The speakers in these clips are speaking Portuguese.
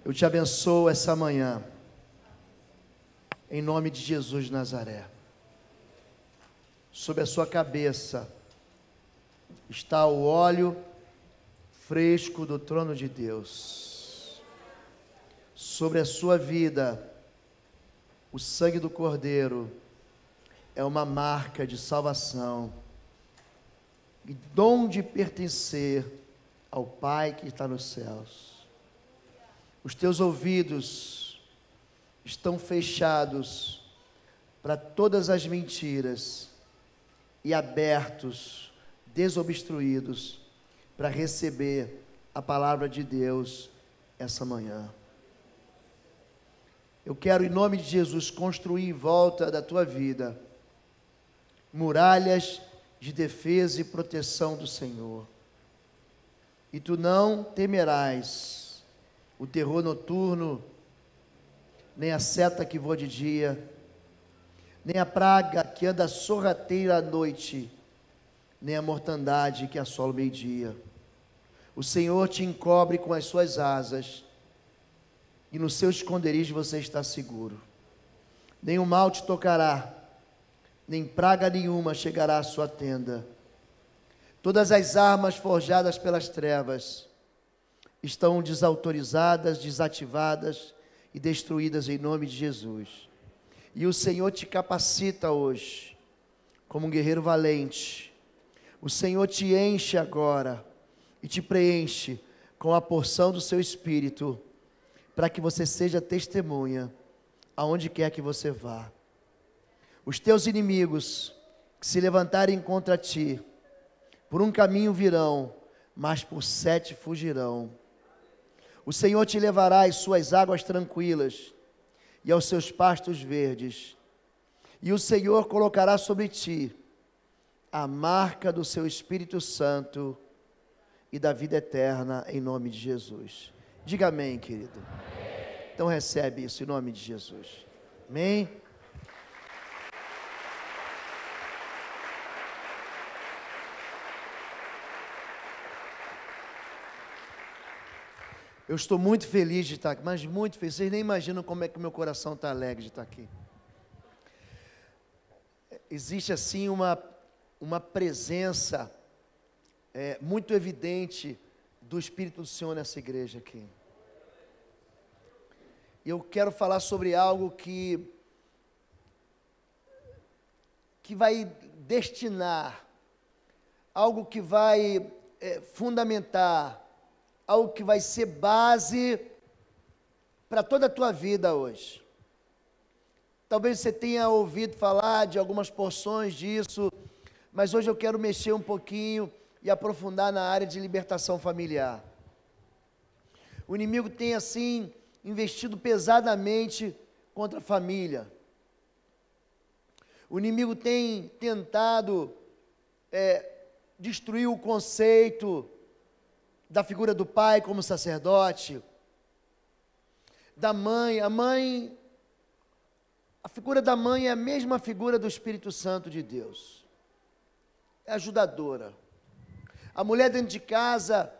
Eu te abençoo essa manhã, em nome de Jesus de Nazaré. Sobre a sua cabeça está o óleo fresco do trono de Deus. Sobre a sua vida, o sangue do Cordeiro é uma marca de salvação e dom de pertencer ao Pai que está nos céus. Os teus ouvidos estão fechados para todas as mentiras e abertos, desobstruídos, para receber a palavra de Deus essa manhã. Eu quero, em nome de Jesus, construir em volta da tua vida muralhas de defesa e proteção do Senhor. E tu não temerás o terror noturno, nem a seta que voa de dia, nem a praga que anda sorrateira à noite, nem a mortandade que assola o meio-dia. O Senhor te encobre com as suas asas, e no seu esconderijo você está seguro. Nenhum mal te tocará, nem praga nenhuma chegará à sua tenda. Todas as armas forjadas pelas trevas estão desautorizadas, desativadas e destruídas em nome de Jesus. E o Senhor te capacita hoje como um guerreiro valente. O Senhor te enche agora e te preenche com a porção do seu Espírito, para que você seja testemunha aonde quer que você vá. Os teus inimigos que se levantarem contra ti, por um caminho virão, mas por 7 fugirão. O Senhor te levará às suas águas tranquilas e aos seus pastos verdes. E o Senhor colocará sobre ti a marca do seu Espírito Santo e da vida eterna, em nome de Jesus. Diga amém, querido. Amém. Então recebe isso em nome de Jesus. Amém. Eu estou muito feliz de estar aqui, mas muito feliz. Vocês nem imaginam como é que o meu coração está alegre de estar aqui. Existe assim uma presença muito evidente do Espírito do Senhor nessa igreja aqui. E eu quero falar sobre algo que vai destinar, algo que vai fundamentar, algo que vai ser base para toda a tua vida hoje. Talvez você tenha ouvido falar de algumas porções disso, mas hoje eu quero mexer um pouquinho e aprofundar na área de libertação familiar. O inimigo tem assim investido pesadamente contra a família. O inimigo tem tentado destruir o conceito da figura do pai como sacerdote, da mãe. A figura da mãe é a mesma figura do Espírito Santo de Deus. É ajudadora. A mulher dentro de casa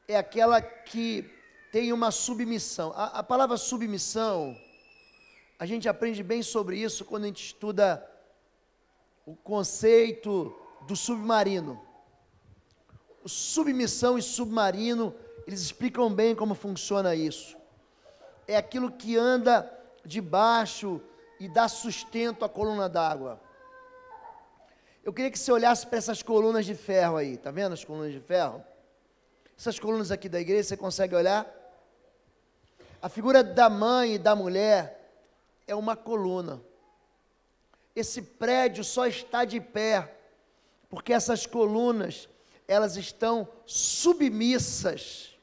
é aquela que tem uma submissão. A palavra submissão, a gente aprende bem sobre isso quando a gente estuda o conceito do submarino. O submissão e submarino, eles explicam bem como funciona isso. É aquilo que anda debaixo e dá sustento à coluna d'água. Eu queria que você olhasse para essas colunas de ferro aí, tá vendo as colunas de ferro? Essas colunas aqui da igreja, você consegue olhar? A figura da mãe e da mulher é uma coluna. Esse prédio só está de pé porque essas colunas, elas estão submissas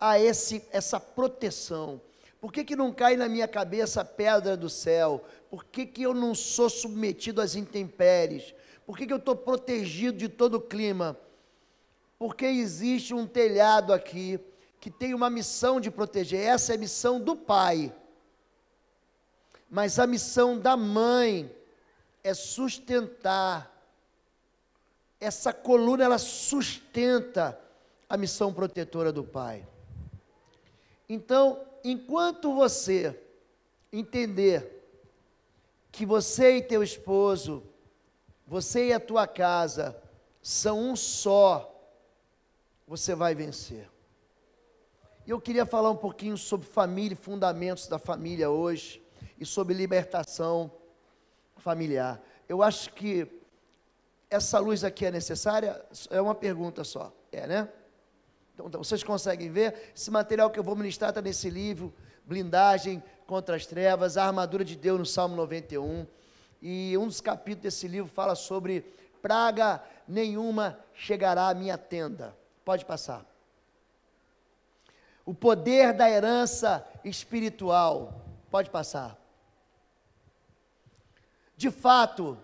a essa proteção. Por que não cai na minha cabeça a pedra do céu? Por que eu não sou submetido às intempéries? Por que eu estou protegido de todo o clima? Porque existe um telhado aqui que tem uma missão de proteger. Essa é a missão do pai. Mas a missão da mãe é sustentar. Essa coluna, ela sustenta a missão protetora do pai. Então, enquanto você entender que você e teu esposo, você e a tua casa são um só, você vai vencer. E eu queria falar um pouquinho sobre família e fundamentos da família hoje, e sobre libertação familiar. Eu acho que essa luz aqui é necessária? É uma pergunta só, né? Então, vocês conseguem ver? Esse material que eu vou ministrar está nesse livro, Blindagem contra as Trevas, a Armadura de Deus, no Salmo 91. E um dos capítulos desse livro fala sobre praga nenhuma chegará à minha tenda. Pode passar. O poder da herança espiritual. Pode passar. De fato,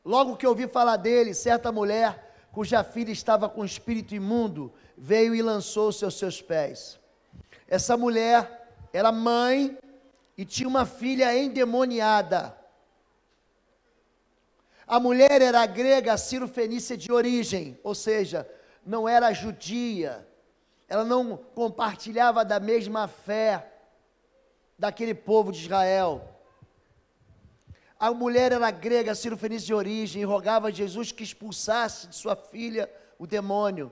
logo que eu ouvi falar dele, certa mulher, cuja filha estava com espírito imundo, veio e lançou-se aos seus pés. Essa mulher era mãe e tinha uma filha endemoniada. A mulher era grega, sírio-fenícia de origem, ou seja, não era judia, ela não compartilhava da mesma fé daquele povo de Israel. A mulher era grega, sírio-fenícia de origem, e rogava a Jesus que expulsasse de sua filha o demônio.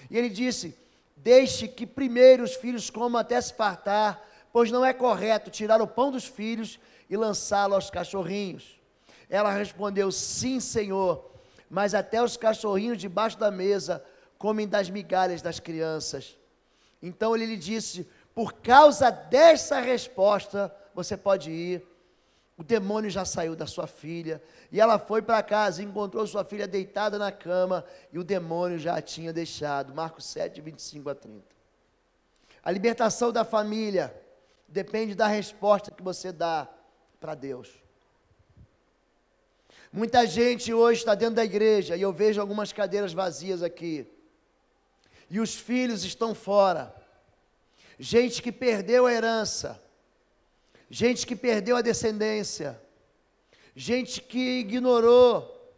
E ele disse: deixe que primeiro os filhos comam até se fartar, pois não é correto tirar o pão dos filhos e lançá-lo aos cachorrinhos. Ela respondeu: sim, Senhor, mas até os cachorrinhos debaixo da mesa comem das migalhas das crianças. Então ele lhe disse: por causa dessa resposta, você pode ir. O demônio já saiu da sua filha, e ela foi para casa e encontrou sua filha deitada na cama, e o demônio já a tinha deixado. Marcos 7, 25 a 30. A libertação da família depende da resposta que você dá para Deus. Muita gente hoje está dentro da igreja, e eu vejo algumas cadeiras vazias aqui, e os filhos estão fora. Gente que perdeu a herança, gente que perdeu a descendência, gente que ignorou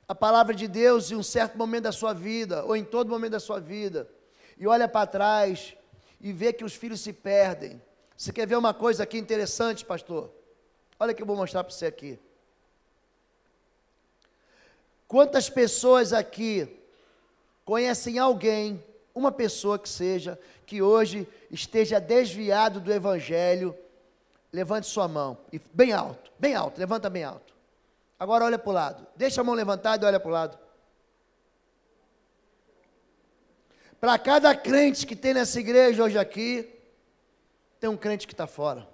a palavra de Deus em um certo momento da sua vida, ou em todo momento da sua vida, e olha para trás e vê que os filhos se perdem. Você quer ver uma coisa aqui interessante, pastor? Olha que eu vou mostrar para você aqui. Quantas pessoas aqui conhecem alguém, uma pessoa que seja, que hoje esteja desviado do evangelho? Levante sua mão, e bem alto, levanta bem alto. Agora olha para o lado, deixa a mão levantada e olha para o lado. Para cada crente que tem nessa igreja hoje aqui, tem um crente que está fora.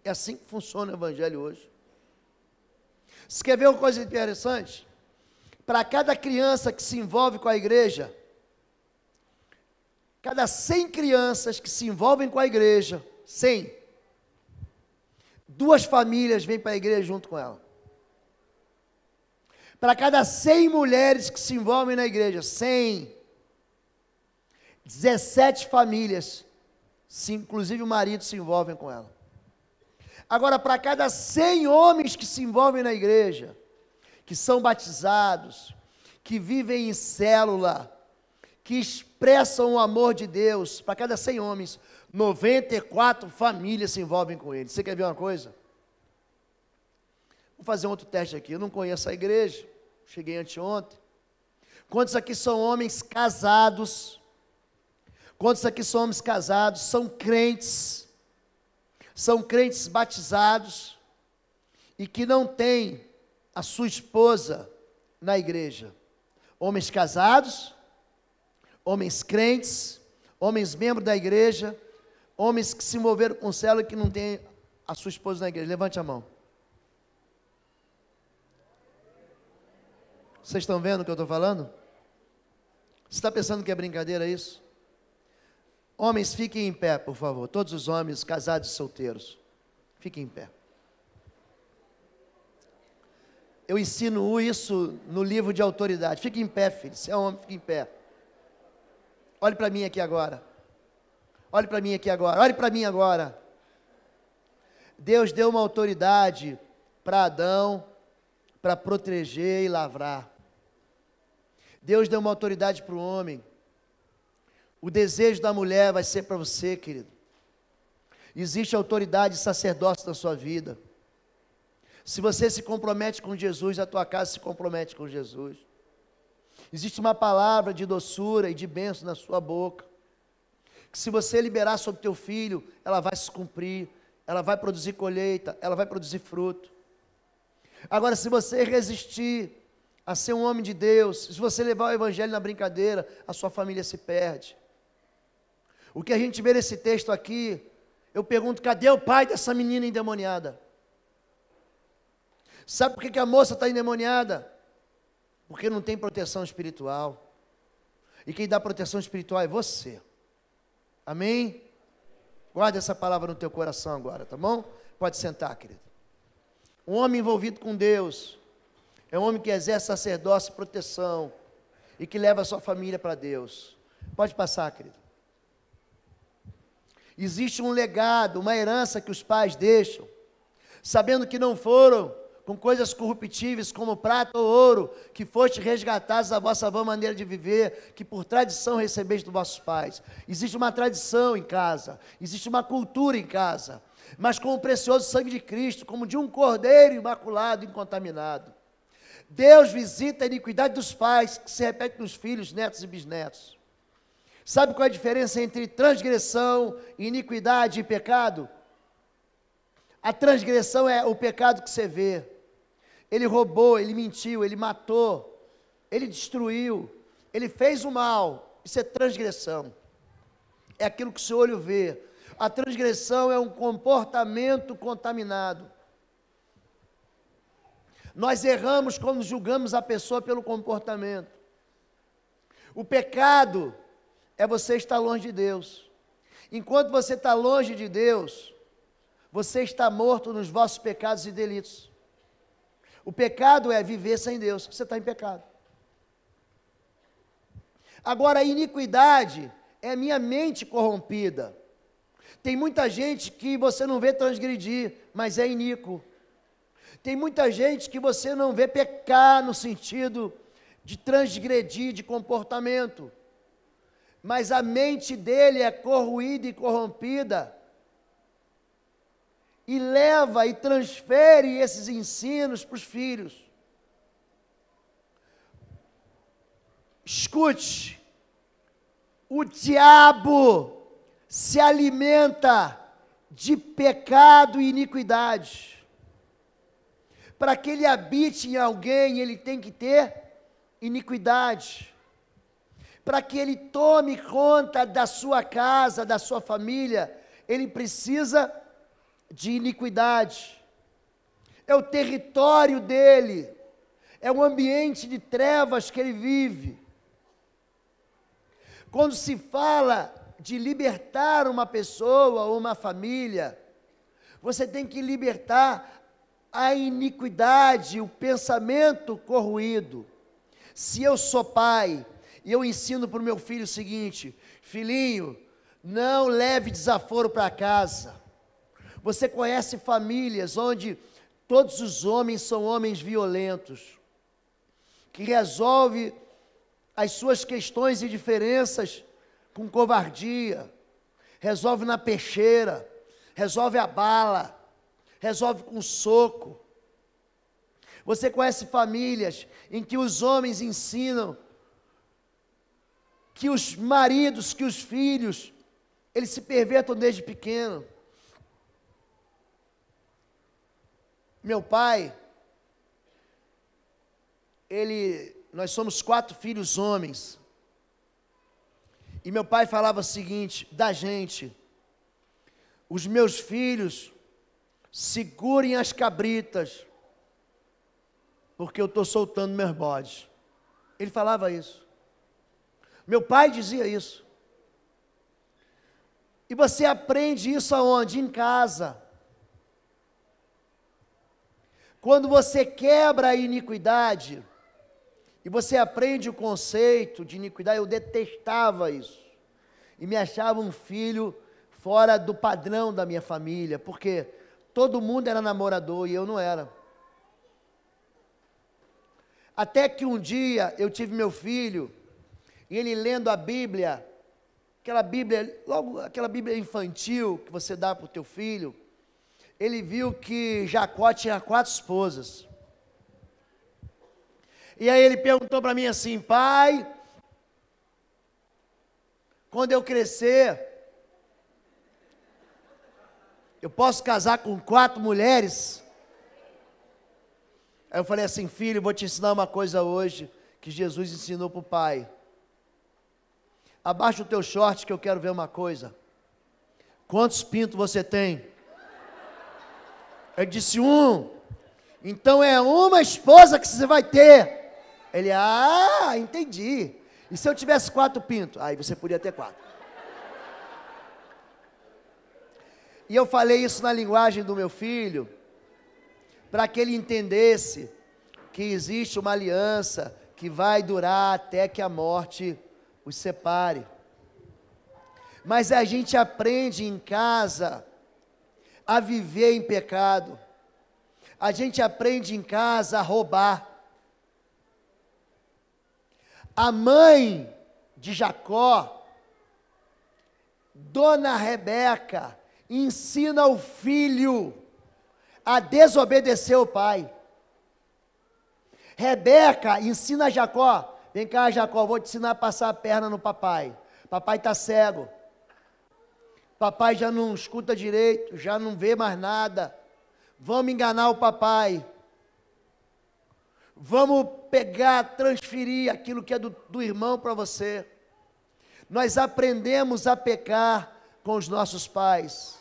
É assim que funciona o evangelho hoje. Você quer ver uma coisa interessante? Para cada criança que se envolve com a igreja, cada 100 crianças que se envolvem com a igreja, 100, 2 famílias vêm para a igreja junto com ela. Para cada 100 mulheres que se envolvem na igreja, 100, 17 famílias, inclusive o marido, se envolvem com ela. Agora, para cada 100 homens que se envolvem na igreja, que são batizados, que vivem em célula, que expressam o amor de Deus, para cada 100 homens, 94 famílias se envolvem com ele. Você quer ver uma coisa? Vou fazer um outro teste aqui. Eu não conheço a igreja, cheguei anteontem. Quantos aqui são homens casados? Quantos aqui são homens casados? São crentes batizados e que não têm a sua esposa na igreja. Homens casados, homens crentes, homens membros da igreja, homens que se envolveram com célula e que não têm a sua esposa na igreja. Levante a mão. Vocês estão vendo o que eu estou falando? Você está pensando que é brincadeira isso? Homens, fiquem em pé, por favor. Todos os homens, casados e solteiros. Fiquem em pé. Eu ensino isso no livro de autoridade. Fique em pé, filho. Se é homem, fique em pé. Olhe para mim aqui agora. Olhe para mim aqui agora. Olhe para mim agora. Deus deu uma autoridade para Adão, para proteger e lavrar. Deus deu uma autoridade para o homem. O desejo da mulher vai ser para você, querido. Existe autoridade e sacerdócio na sua vida. Se você se compromete com Jesus, a tua casa se compromete com Jesus. Existe uma palavra de doçura e de bênção na sua boca, que se você liberar sobre teu filho, ela vai se cumprir, ela vai produzir colheita, ela vai produzir fruto. Agora, se você resistir a ser um homem de Deus, se você levar o evangelho na brincadeira, a sua família se perde. O que a gente vê nesse texto aqui, eu pergunto, cadê o pai dessa menina endemoniada? Sabe por que a moça está endemoniada? Porque não tem proteção espiritual. E quem dá proteção espiritual é você. Amém? Guarda essa palavra no teu coração agora, tá bom? Pode sentar, querido. Um homem envolvido com Deus é um homem que exerce sacerdócio e proteção e que leva a sua família para Deus. Pode passar, querido. Existe um legado, uma herança que os pais deixam, sabendo que não foram com coisas corruptíveis como prata ou ouro, que foste resgatados da vossa vã maneira de viver, que por tradição recebeste dos vossos pais. Existe uma tradição em casa, existe uma cultura em casa, mas com o precioso sangue de Cristo, como de um cordeiro imaculado, incontaminado. Deus visita a iniquidade dos pais, que se repete nos filhos, netos e bisnetos. Sabe qual é a diferença entre transgressão, iniquidade e pecado? A transgressão é o pecado que você vê. Ele roubou, ele mentiu, ele matou, ele destruiu, ele fez o mal. Isso é transgressão. É aquilo que o seu olho vê. A transgressão é um comportamento contaminado. Nós erramos quando julgamos a pessoa pelo comportamento. O pecado é você estar longe de Deus. Enquanto você está longe de Deus, você está morto nos vossos pecados e delitos. O pecado é viver sem Deus, você está em pecado. Agora, a iniquidade é a minha mente corrompida. Tem muita gente que você não vê transgredir, mas é iníquo. Tem muita gente que você não vê pecar no sentido de transgredir de comportamento, mas a mente dele é corroída e corrompida, e leva e transfere esses ensinos para os filhos. Escute, o diabo se alimenta de pecado e iniquidade. Para que ele habite em alguém, ele tem que ter iniquidade. Para que ele tome conta da sua casa, da sua família, ele precisa de iniquidade. É o território dele, é o ambiente de trevas que ele vive. Quando se fala de libertar uma pessoa ou uma família, você tem que libertar a iniquidade, o pensamento corroído. Se eu sou pai e eu ensino para o meu filho o seguinte: filhinho, não leve desaforo para casa. Você conhece famílias onde todos os homens são homens violentos, que resolvem as suas questões e diferenças com covardia, resolve na peixeira, resolve a bala, resolve com soco. Você conhece famílias em que os homens ensinam que os maridos, que os filhos, eles se pervertam desde pequeno. Meu pai, nós somos 4 filhos homens, e meu pai falava o seguinte, da gente: os meus filhos, segurem as cabritas, porque eu estou soltando meus bodes. Ele falava isso. Meu pai dizia isso. E você aprende isso aonde? Em casa. Quando você quebra a iniquidade, e você aprende o conceito de iniquidade, eu detestava isso, e me achava um filho fora do padrão da minha família, porque todo mundo era namorador e eu não era. Até que um dia eu tive meu filho, e ele lendo a Bíblia, aquela Bíblia, logo aquela Bíblia infantil que você dá para o teu filho, ele viu que Jacó tinha 4 esposas. E aí ele perguntou para mim assim: pai, quando eu crescer, eu posso casar com 4 mulheres? Aí eu falei assim: filho, eu vou te ensinar uma coisa hoje, que Jesus ensinou para o pai. Abaixa o teu short que eu quero ver uma coisa. Quantos pintos você tem? Eu disse: 1. Então é uma esposa que você vai ter. Ele: entendi. E se eu tivesse 4 pintos? Aí você podia ter 4. E eu falei isso na linguagem do meu filho, para que ele entendesse que existe uma aliança que vai durar até que a morte os separe. Mas a gente aprende em casa a viver em pecado. A gente aprende em casa a roubar. A mãe de Jacó, Dona Rebeca, ensina o filho a desobedecer o pai. Rebeca ensina a Jacó: vem cá, Jacó, vou te ensinar a passar a perna no papai. Papai está cego. Papai já não escuta direito, já não vê mais nada. Vamos enganar o papai. Vamos pegar, transferir aquilo que é do irmão para você. Nós aprendemos a pecar com os nossos pais.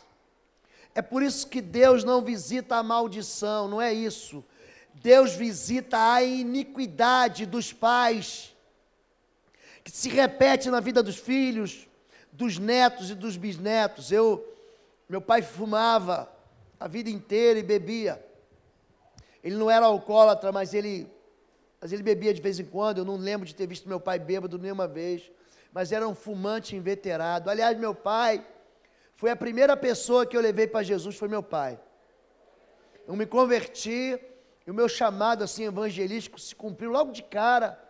É por isso que Deus não visita a maldição, não é isso. Deus visita a iniquidade dos pais, que se repete na vida dos filhos, dos netos e dos bisnetos. Meu pai fumava a vida inteira e bebia. Ele não era alcoólatra, mas ele bebia de vez em quando. Eu não lembro de ter visto meu pai bêbado nenhuma vez, mas era um fumante inveterado. Aliás, meu pai foi a primeira pessoa que eu levei para Jesus, foi meu pai. Eu me converti, e o meu chamado assim evangelístico se cumpriu logo de cara.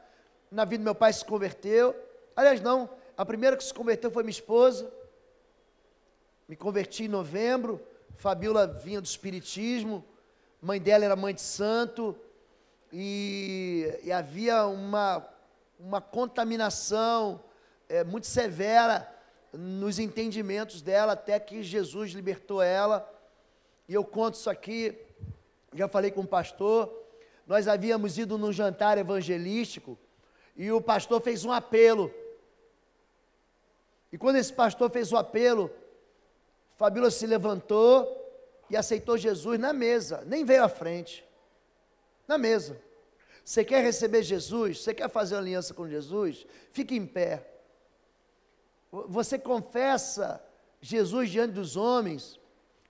Na vida do meu pai se converteu. Aliás, não, a primeira que se converteu foi minha esposa. Me converti em novembro. Fabiola vinha do espiritismo, mãe dela era mãe de santo, e havia uma contaminação muito severa nos entendimentos dela, até que Jesus libertou ela. E eu conto isso aqui, já falei com o pastor. Nós havíamos ido num jantar evangelístico, e o pastor fez um apelo, e quando esse pastor fez o apelo, Fabíola se levantou e aceitou Jesus na mesa, nem veio à frente, na mesa. Você quer receber Jesus? Você quer fazer uma aliança com Jesus? Fique em pé. Você confessa Jesus diante dos homens,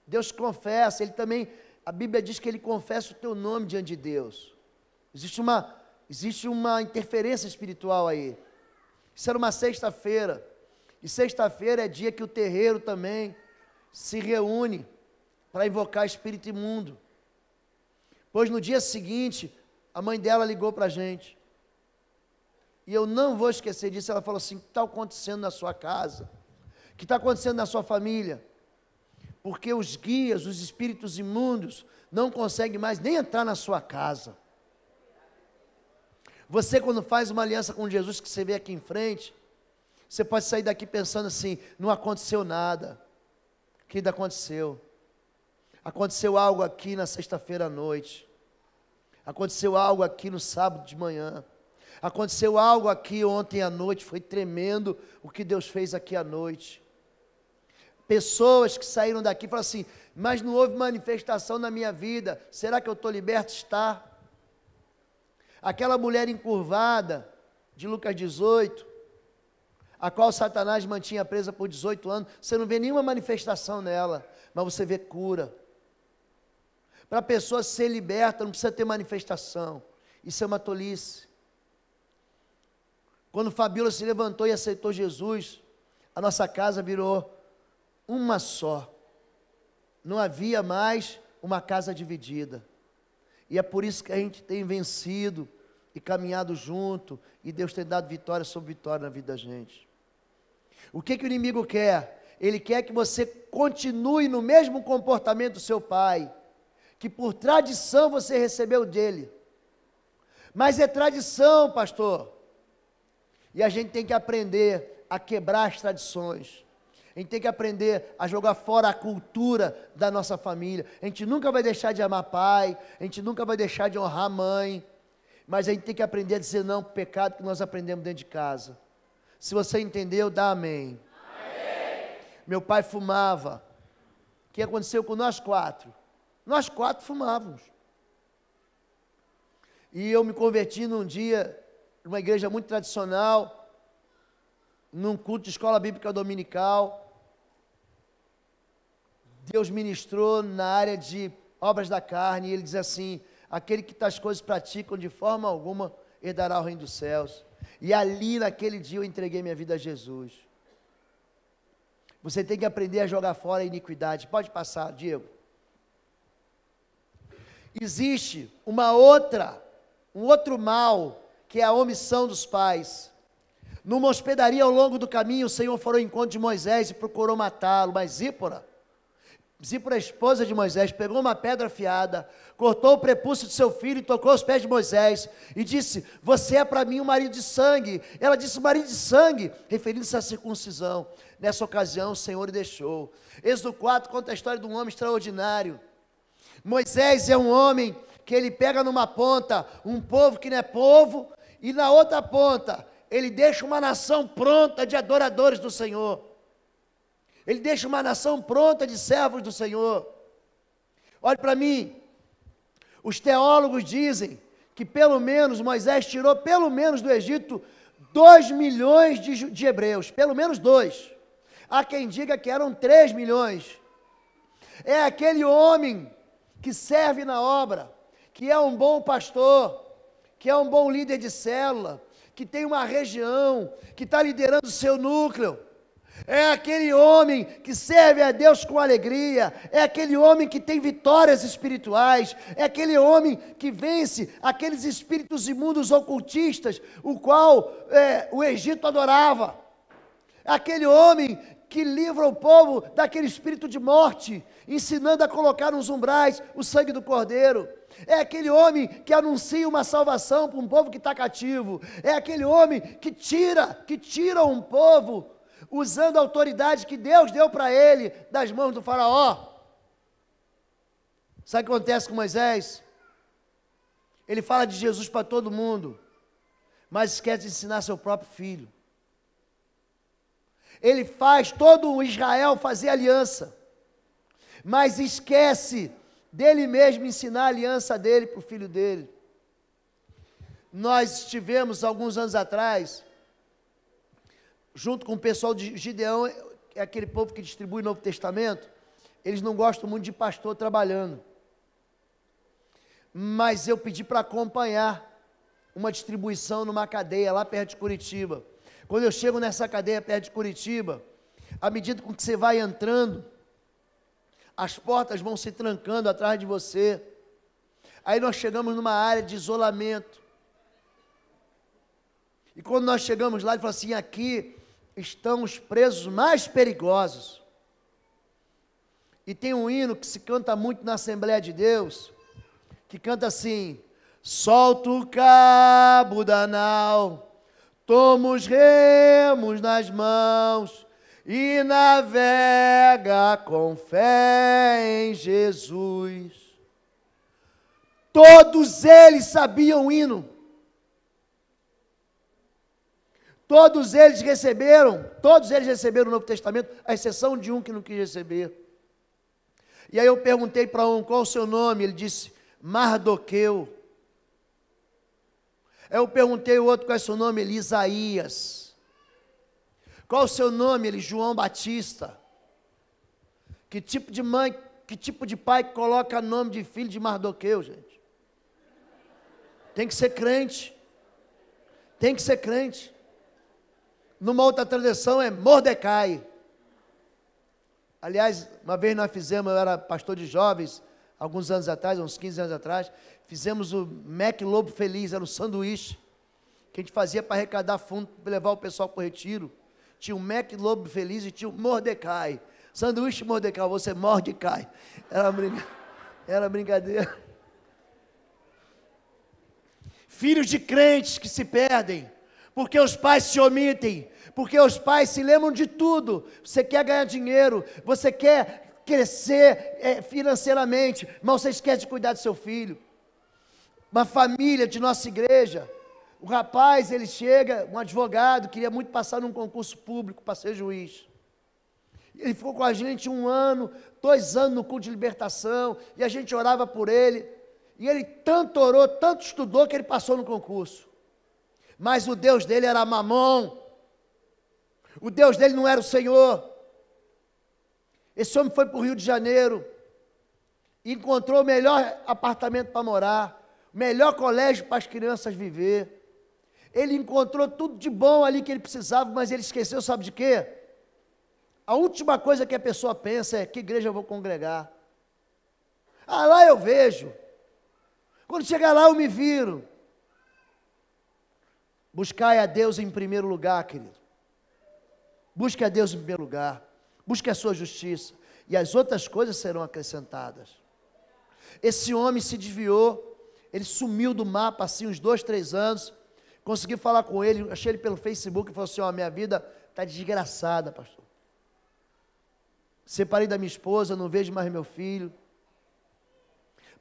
Deus confessa, Ele também, a Bíblia diz que Ele confessa o teu nome diante de Deus. Existe uma interferência espiritual aí. Isso era uma sexta-feira, e sexta-feira é dia que o terreiro também se reúne para invocar espírito imundo. Pois no dia seguinte, a mãe dela ligou para a gente, e eu não vou esquecer disso. Ela falou assim: o que está acontecendo na sua casa? O que está acontecendo na sua família? Porque os guias, os espíritos imundos, não conseguem mais nem entrar na sua casa. Você, quando faz uma aliança com Jesus, que você vê aqui em frente, você pode sair daqui pensando assim: não aconteceu nada. O que ainda aconteceu? Aconteceu algo aqui na sexta-feira à noite. Aconteceu algo aqui no sábado de manhã. Aconteceu algo aqui ontem à noite. Foi tremendo o que Deus fez aqui à noite. Pessoas que saíram daqui e falaram assim: mas não houve manifestação na minha vida. Será que eu estou liberto? Está. Aquela mulher encurvada de Lucas 18, a qual Satanás mantinha presa por 18 anos, você não vê nenhuma manifestação nela, mas você vê cura. Para a pessoa ser liberta, não precisa ter manifestação. Isso é uma tolice. Quando Fabíola se levantou e aceitou Jesus, a nossa casa virou uma só. Não havia mais uma casa dividida. E é por isso que a gente tem vencido e caminhado junto, e Deus tem dado vitória sobre vitória na vida da gente. O que o inimigo quer? Ele quer que você continue no mesmo comportamento do seu pai, que por tradição você recebeu dele. Mas é tradição, pastor. E a gente tem que aprender a quebrar as tradições. A gente tem que aprender a jogar fora a cultura da nossa família. A gente nunca vai deixar de amar pai, a gente nunca vai deixar de honrar mãe, mas a gente tem que aprender a dizer não para o pecado que nós aprendemos dentro de casa. Se você entendeu, dá amém. Amém. Meu pai fumava. O que aconteceu com nós quatro? Nós quatro fumávamos. E eu me converti num dia, numa igreja muito tradicional, num culto de escola bíblica dominical. Deus ministrou na área de obras da carne, e ele diz assim: aquele que tais coisas praticam de forma alguma herdará o reino dos céus. E ali naquele dia eu entreguei minha vida a Jesus. Você tem que aprender a jogar fora a iniquidade. Pode passar, Diego. Existe um outro mal, que é a omissão dos pais. Numa hospedaria ao longo do caminho, o Senhor foi ao encontro de Moisés e procurou matá-lo, mas Zípora, a esposa de Moisés, pegou uma pedra afiada, cortou o prepúcio de seu filho e tocou os pés de Moisés, e disse: você é para mim um marido de sangue. Ela disse: marido de sangue, referindo-se à circuncisão. Nessa ocasião o Senhor o deixou. Êxodo 4 conta a história de um homem extraordinário. Moisés é um homem que ele pega numa ponta um povo que não é povo, e na outra ponta ele deixa uma nação pronta de adoradores do Senhor. Ele deixa uma nação pronta de servos do Senhor. Olhe para mim, os teólogos dizem que pelo menos Moisés tirou pelo menos do Egito 2 milhões de hebreus, pelo menos 2. Há quem diga que eram 3 milhões. É aquele homem que serve na obra, que é um bom pastor, que é um bom líder de célula, que tem uma região, que está liderando o seu núcleo. É aquele homem que serve a Deus com alegria, é aquele homem que tem vitórias espirituais, é aquele homem que vence aqueles espíritos imundos ocultistas, o qual o Egito adorava, é aquele homem que livra o povo daquele espírito de morte, ensinando a colocar nos umbrais o sangue do Cordeiro. É aquele homem que anuncia uma salvação para um povo que está cativo. É aquele homem que tira um povo, usando a autoridade que Deus deu para ele, das mãos do faraó. Sabe o que acontece com Moisés? Ele fala de Jesus para todo mundo, mas esquece de ensinar seu próprio filho. Ele faz todo o Israel fazer aliança, mas esquece dele mesmo ensinar a aliança dele para o filho dele. Nós estivemos alguns anos atrás, junto com o pessoal de Gideão, é aquele povo que distribui o Novo Testamento. Eles não gostam muito de pastor trabalhando, mas eu pedi para acompanhar uma distribuição numa cadeia lá perto de Curitiba. Quando eu chego nessa cadeia perto de Curitiba, à medida com que você vai entrando, as portas vão se trancando atrás de você. Aí nós chegamos numa área de isolamento. E quando nós chegamos lá, ele falou assim: aqui estão os presos mais perigosos. E tem um hino que se canta muito na Assembleia de Deus, que canta assim: solta o cabo da nau, toma os remos nas mãos e navega com fé em Jesus. Todos eles sabiam o hino. Todos eles receberam o Novo Testamento, à exceção de um que não quis receber. E aí eu perguntei para um: qual o seu nome? Ele disse: Mardoqueu. Aí eu perguntei ao outro: qual é o seu nome? Ele: Isaías. Qual o seu nome? Ele: João Batista. Que tipo de mãe, que tipo de pai que coloca nome de filho de Mardoqueu, gente? Tem que ser crente. Tem que ser crente. Numa outra tradição é Mordecai. Aliás, uma vez nós fizemos, eu era pastor de jovens, alguns anos atrás, uns 15 anos atrás, fizemos o Mac Lobo Feliz, era um sanduíche, que a gente fazia para arrecadar fundo, para levar o pessoal para o retiro. Tinha o Mac Lobo Feliz e tinha o Mordecai. Sanduíche Mordecai, você morde e cai. Era brincadeira. Filhos de crentes que se perdem, porque os pais se omitem, porque os pais se lembram de tudo. Você quer ganhar dinheiro, você quer crescer financeiramente, mas você esquece de cuidar do seu filho. Uma família de nossa igreja, o rapaz, ele chega, um advogado, queria muito passar num concurso público para ser juiz. Ele ficou com a gente 1 ano, 2 anos no culto de libertação, e a gente orava por ele, e ele tanto orou, tanto estudou, que ele passou no concurso. Mas o Deus dele era Mamon, o Deus dele não era o Senhor. Esse homem foi para o Rio de Janeiro, e encontrou o melhor apartamento para morar, o melhor colégio para as crianças viver. Ele encontrou tudo de bom ali que ele precisava, mas ele esqueceu, sabe de quê? A última coisa que a pessoa pensa é: que igreja eu vou congregar? Ah, lá eu vejo. Quando chegar lá eu me viro. Buscai a Deus em primeiro lugar, querido. Busque a Deus em primeiro lugar. Busque a sua justiça. E as outras coisas serão acrescentadas. Esse homem se desviou. Ele sumiu do mapa assim uns 2, 3 anos. Consegui falar com ele. Achei ele pelo Facebook e falou assim: ó, minha vida está desgraçada, pastor. Separei da minha esposa, não vejo mais meu filho.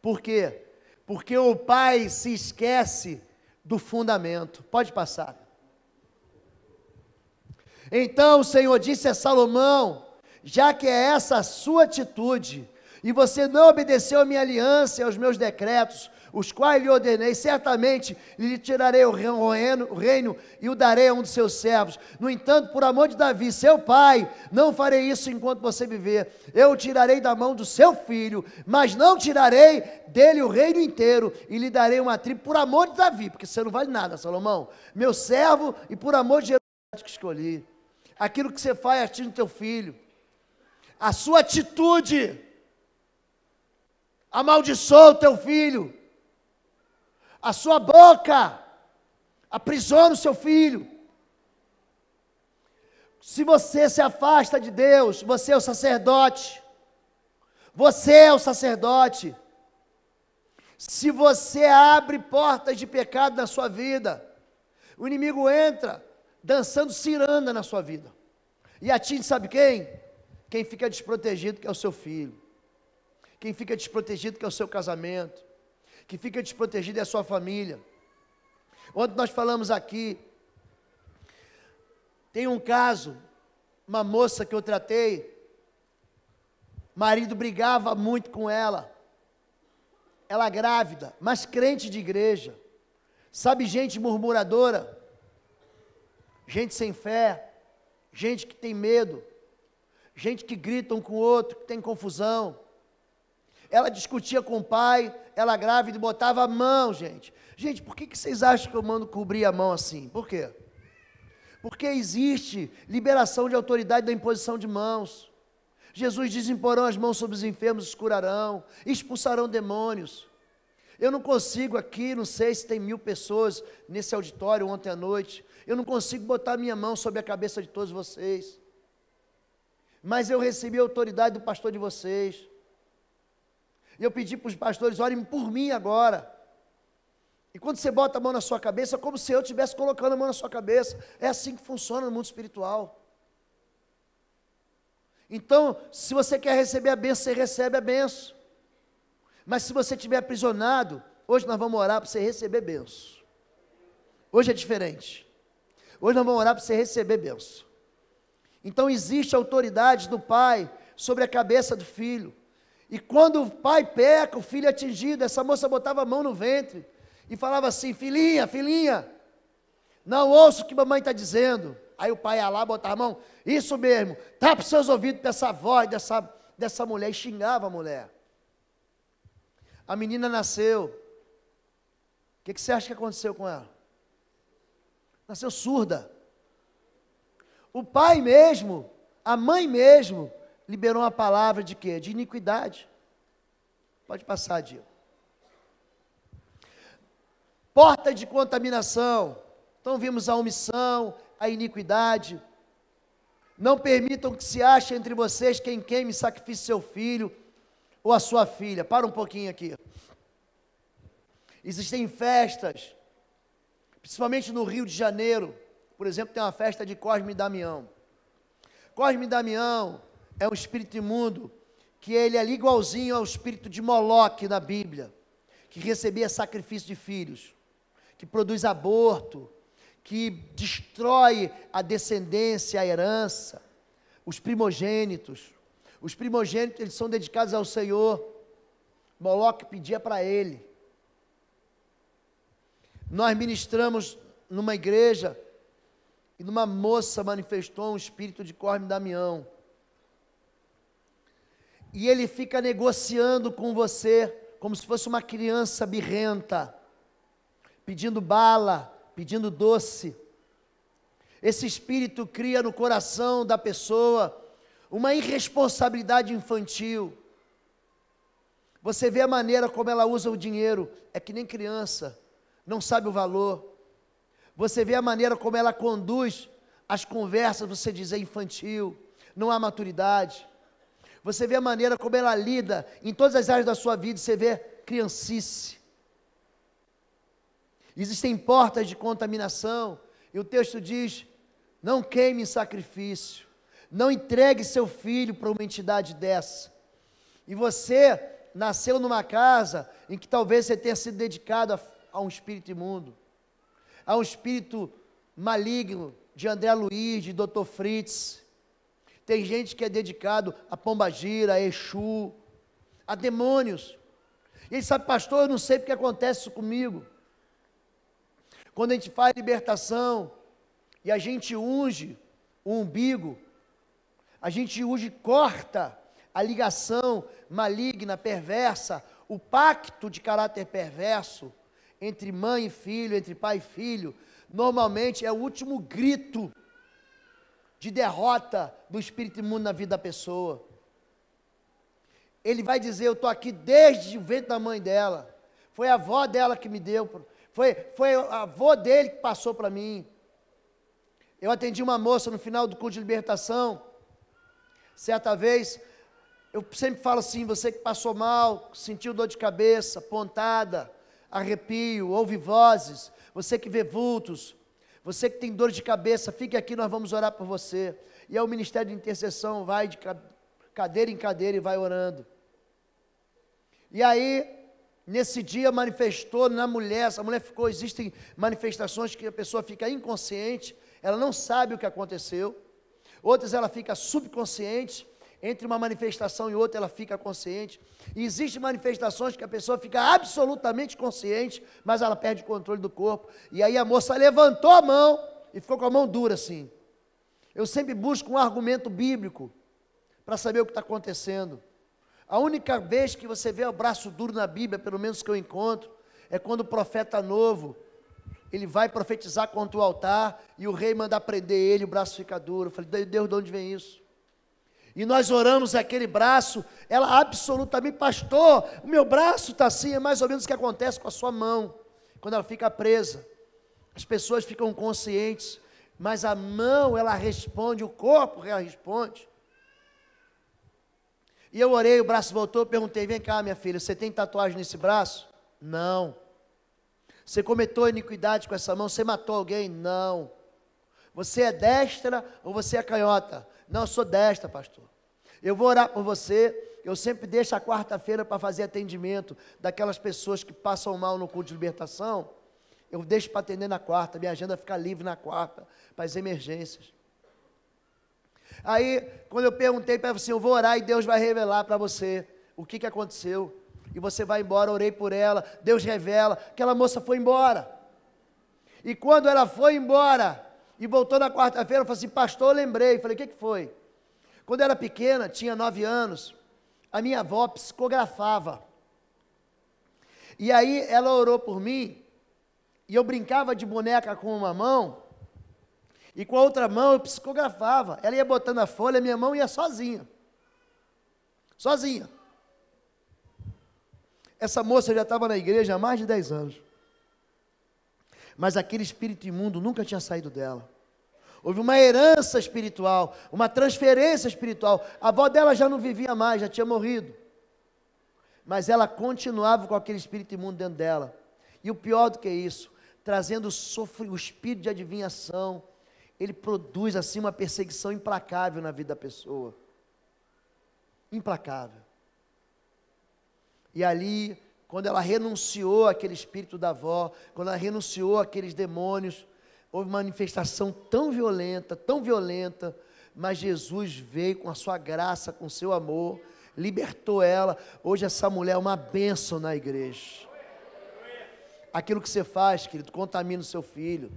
Por quê? Porque o pai se esquece do fundamento. Pode passar. Então o Senhor disse a Salomão: já que é essa a sua atitude, e você não obedeceu a minha aliança e aos meus decretos, os quais lhe ordenei, certamente lhe tirarei o reino e o darei a um dos seus servos. No entanto, por amor de Davi, seu pai, não farei isso enquanto você viver. Eu o tirarei da mão do seu filho, mas não tirarei dele o reino inteiro, e lhe darei uma tribo por amor de Davi, porque você não vale nada, Salomão, meu servo, e por amor de Jerusalém que escolhi. Aquilo que você faz atinge o teu filho, a sua atitude amaldiçoa o teu filho. A sua boca aprisiona o seu filho. Se você se afasta de Deus, você é o sacerdote. Você é o sacerdote. Se você abre portas de pecado na sua vida, o inimigo entra dançando ciranda na sua vida. E atinge, sabe quem? Quem fica desprotegido, que é o seu filho. Quem fica desprotegido, que é o seu casamento. Que fica desprotegido é a sua família. Ontem nós falamos aqui, tem um caso, uma moça que eu tratei, marido brigava muito com ela grávida, mas crente de igreja, sabe, gente murmuradora, gente sem fé, gente que tem medo, gente que grita um com o outro, que tem confusão. Ela discutia com o pai, ela grávida, e botava a mão, gente. Gente, por que vocês acham que eu mando cobrir a mão assim? Por quê? Porque existe liberação de autoridade da imposição de mãos. Jesus diz: imporão as mãos sobre os enfermos, os curarão, expulsarão demônios. Eu não consigo aqui, não sei se tem 1000 pessoas nesse auditório ontem à noite, eu não consigo botar minha mão sobre a cabeça de todos vocês. Mas eu recebi a autoridade do pastor de vocês. E eu pedi para os pastores: orem por mim agora. E quando você bota a mão na sua cabeça, é como se eu estivesse colocando a mão na sua cabeça. É assim que funciona no mundo espiritual. Então, se você quer receber a bênção, você recebe a bênção. Mas se você estiver aprisionado, hoje nós vamos orar para você receber bênção. Hoje é diferente. Hoje nós vamos orar para você receber bênção. Então existe a autoridade do pai sobre a cabeça do filho. E quando o pai peca, o filho é atingido. Essa moça botava a mão no ventre e falava assim: filhinha, filhinha, não ouço o que mamãe está dizendo. Aí o pai ia lá, botava a mão: isso mesmo, tapa os seus ouvidos dessa voz, dessa mulher, e xingava a mulher. A menina nasceu. O que você acha que aconteceu com ela? Nasceu surda. O pai mesmo, a mãe mesmo, liberou uma palavra de quê? De iniquidade. Pode passar, Dio. Porta de contaminação. Então vimos a omissão, a iniquidade. Não permitam que se ache entre vocês quem queime e sacrifique seu filho ou a sua filha. Para um pouquinho aqui. Existem festas, principalmente no Rio de Janeiro, por exemplo, tem uma festa de Cosme e Damião. Cosme e Damião é um espírito imundo, que ele é igualzinho ao espírito de Moloque na Bíblia, que recebia sacrifício de filhos, que produz aborto, que destrói a descendência, a herança, os primogênitos. Os primogênitos, eles são dedicados ao Senhor. Moloque pedia para ele. Nós ministramos numa igreja, e numa moça manifestou um espírito de Cosme e Damião. E ele fica negociando com você, como se fosse uma criança birrenta, pedindo bala, pedindo doce. Esse espírito cria no coração da pessoa uma irresponsabilidade infantil. Você vê a maneira como ela usa o dinheiro, é que nem criança, não sabe o valor. Você vê a maneira como ela conduz as conversas, você diz é infantil, não há maturidade. Você vê a maneira como ela lida em todas as áreas da sua vida, você vê criancice. Existem portas de contaminação, e o texto diz, não queime em sacrifício, não entregue seu filho para uma entidade dessa. E você nasceu numa casa em que talvez você tenha sido dedicado a um espírito imundo, a um espírito maligno de André Luiz, de Dr. Fritz. Tem gente que é dedicado a pombagira, a Exu, a demônios. E ele sabe, pastor, eu não sei porque acontece isso comigo. Quando a gente faz libertação e a gente unge o umbigo, a gente unge, corta a ligação maligna, perversa, o pacto de caráter perverso entre mãe e filho, entre pai e filho, normalmente é o último grito de derrota do espírito imundo na vida da pessoa. Ele vai dizer, eu estou aqui desde o ventre da mãe dela, foi a avó dela que me deu, foi a avó dele que passou para mim. Eu atendi uma moça no final do culto de libertação, certa vez, eu sempre falo assim, você que passou mal, sentiu dor de cabeça, pontada, arrepio, ouve vozes, você que vê vultos, você que tem dor de cabeça, fique aqui, nós vamos orar por você. E aí o ministério de intercessão vai de cadeira em cadeira e vai orando. E aí, nesse dia manifestou na mulher, essa mulher ficou, existem manifestações que a pessoa fica inconsciente, ela não sabe o que aconteceu, outras ela fica subconsciente, entre uma manifestação e outra ela fica consciente, e existem manifestações que a pessoa fica absolutamente consciente, mas ela perde o controle do corpo, e aí a moça levantou a mão, e ficou com a mão dura assim. Eu sempre busco um argumento bíblico, para saber o que está acontecendo. A única vez que você vê o braço duro na Bíblia, pelo menos que eu encontro, é quando o profeta novo, ele vai profetizar contra o altar, e o rei manda prender ele, o braço fica duro. Eu falei, Deus, de onde vem isso? E nós oramos aquele braço, ela absolutamente, pastor, o meu braço está assim, é mais ou menos o que acontece com a sua mão, quando ela fica presa. As pessoas ficam conscientes, mas a mão, ela responde, o corpo, ela responde. E eu orei, o braço voltou, eu perguntei, vem cá minha filha, você tem tatuagem nesse braço? Não. Você cometeu iniquidade com essa mão, você matou alguém? Não. Você é destra ou você é canhota? Não, eu sou destra, pastor. Eu vou orar por você, eu sempre deixo a quarta-feira para fazer atendimento daquelas pessoas que passam mal no culto de libertação, eu deixo para atender na quarta, minha agenda fica livre na quarta, para as emergências. Aí, quando eu perguntei para ela assim, eu vou orar e Deus vai revelar para você o que aconteceu, e você vai embora, orei por ela, Deus revela, aquela moça foi embora, e quando ela foi embora, e voltou na quarta-feira, eu falei assim, pastor, eu lembrei, falei, o que foi? Quando eu era pequena, tinha 9 anos, a minha avó psicografava, e aí ela orou por mim, e eu brincava de boneca com uma mão, e com a outra mão eu psicografava, ela ia botando a folha, minha mão ia sozinha, essa moça já estava na igreja há mais de 10 anos, mas aquele espírito imundo nunca tinha saído dela. houve uma herança espiritual, uma transferência espiritual. A avó dela já não vivia mais, já tinha morrido, mas ela continuava com aquele espírito imundo dentro dela. E o pior do que isso, trazendo o espírito de adivinhação, ele produz assim uma perseguição implacável na vida da pessoa, implacável. E ali, quando ela renunciou àquele espírito da avó, quando ela renunciou àqueles demônios, houve uma manifestação tão violenta, mas Jesus veio com a sua graça, com o seu amor, libertou ela. Hoje essa mulher é uma bênção na igreja. Aquilo que você faz, querido, contamina o seu filho.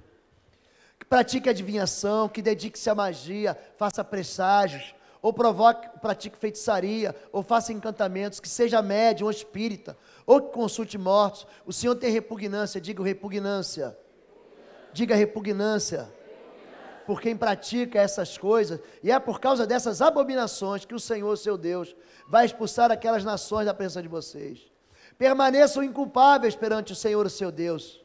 Que pratique adivinhação, que dedique-se à magia, faça presságios, ou pratique feitiçaria, ou faça encantamentos, que seja médium ou espírita, ou que consulte mortos. O Senhor tem repugnância, diga repugnância. Diga repugnância. Por quem pratica essas coisas, e é por causa dessas abominações que o Senhor, seu Deus, vai expulsar aquelas nações da presença de vocês. Permaneçam inculpáveis perante o Senhor, o seu Deus.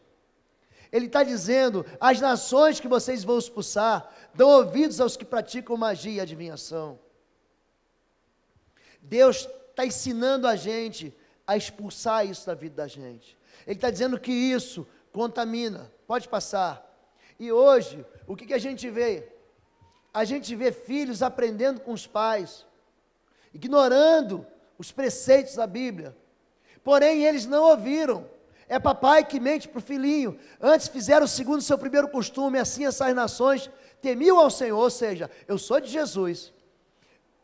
Ele está dizendo, as nações que vocês vão expulsar, dão ouvidos aos que praticam magia e adivinhação. Deus está ensinando a gente a expulsar isso da vida da gente. Ele está dizendo que isso contamina, pode passar. E hoje, o que a gente vê? A gente vê filhos aprendendo com os pais, ignorando os preceitos da Bíblia, porém eles não ouviram. É papai que mente para o filhinho. Antes fizeram segundo o seu primeiro costume, assim essas nações temiam ao Senhor, ou seja, eu sou de Jesus,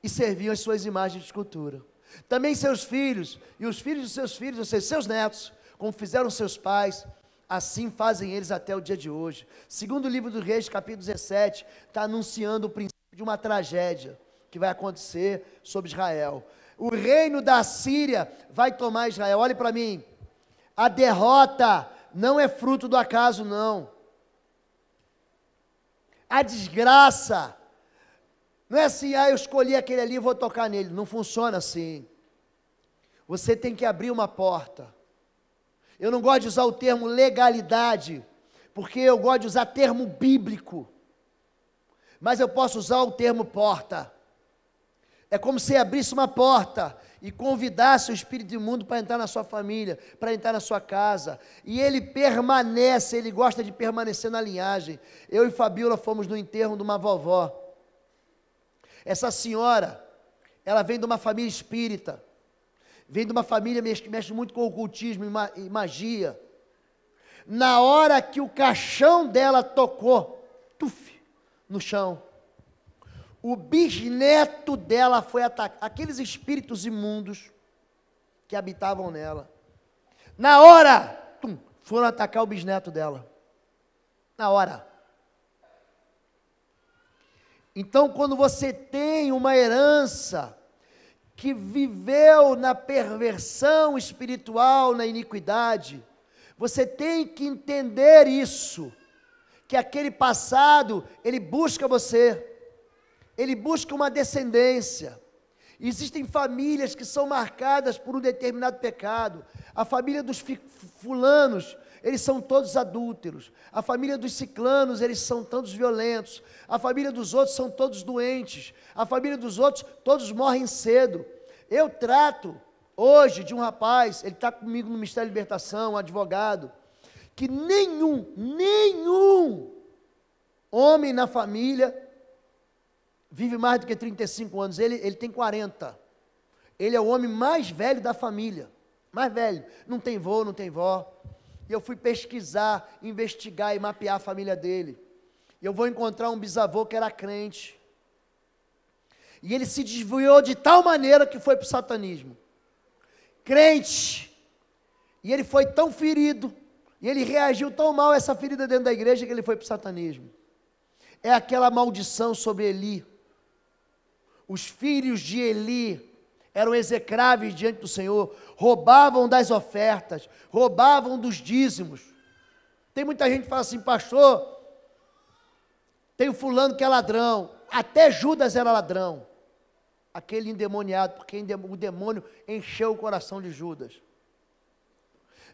e serviam as suas imagens de escultura. Também seus filhos, e os filhos dos seus filhos, ou seja, seus netos, como fizeram seus pais, assim fazem eles até o dia de hoje. Segundo o livro dos Reis, capítulo 17, está anunciando o princípio de uma tragédia que vai acontecer sobre Israel. O reino da Síria vai tomar Israel. Olhe para mim, a derrota não é fruto do acaso, não. A desgraça não é assim, eu escolhi aquele ali e vou tocar nele. Não funciona assim. Você tem que abrir uma porta. Eu não gosto de usar o termo legalidade, porque eu gosto de usar termo bíblico, mas eu posso usar o termo porta. É como se abrisse uma porta e convidasse o espírito imundo para entrar na sua família, para entrar na sua casa, e ele permanece, ele gosta de permanecer na linhagem. Eu e Fabiola fomos no enterro de uma vovó. Essa senhora, ela vem de uma família espírita, vem de uma família que mexe muito com ocultismo e magia. Na hora que o caixão dela tocou, no chão, o bisneto dela foi atacado. Aqueles espíritos imundos que habitavam nela, na hora, foram atacar o bisneto dela. Na hora. Então, quando você tem uma herança que viveu na perversão espiritual, na iniquidade, você tem que entender isso, que aquele passado, ele busca você, ele busca uma descendência. Existem famílias que são marcadas por um determinado pecado. A família dos fulanos, eles são todos adúlteros. A família dos ciclanos, eles são todos violentos. A família dos outros são todos doentes. A família dos outros, todos morrem cedo. Eu trato hoje de um rapaz, ele está comigo no Ministério de Libertação, um advogado, que nenhum homem na família vive mais do que 35 anos, ele tem 40, ele é o homem mais velho da família, mais velho, não tem vô, não tem vó, e eu fui pesquisar, investigar e mapear a família dele, e eu vou encontrar um bisavô que era crente, e ele se desviou de tal maneira que foi para o satanismo, crente, e ele foi tão ferido, e ele reagiu tão mal a essa ferida dentro da igreja, que ele foi para o satanismo. É aquela maldição sobre Eli. Os filhos de Eli eram execráveis diante do Senhor, roubavam das ofertas, roubavam dos dízimos. Tem muita gente que fala assim, pastor, tem o fulano que é ladrão, até Judas era ladrão, aquele endemoniado, porque o demônio encheu o coração de Judas.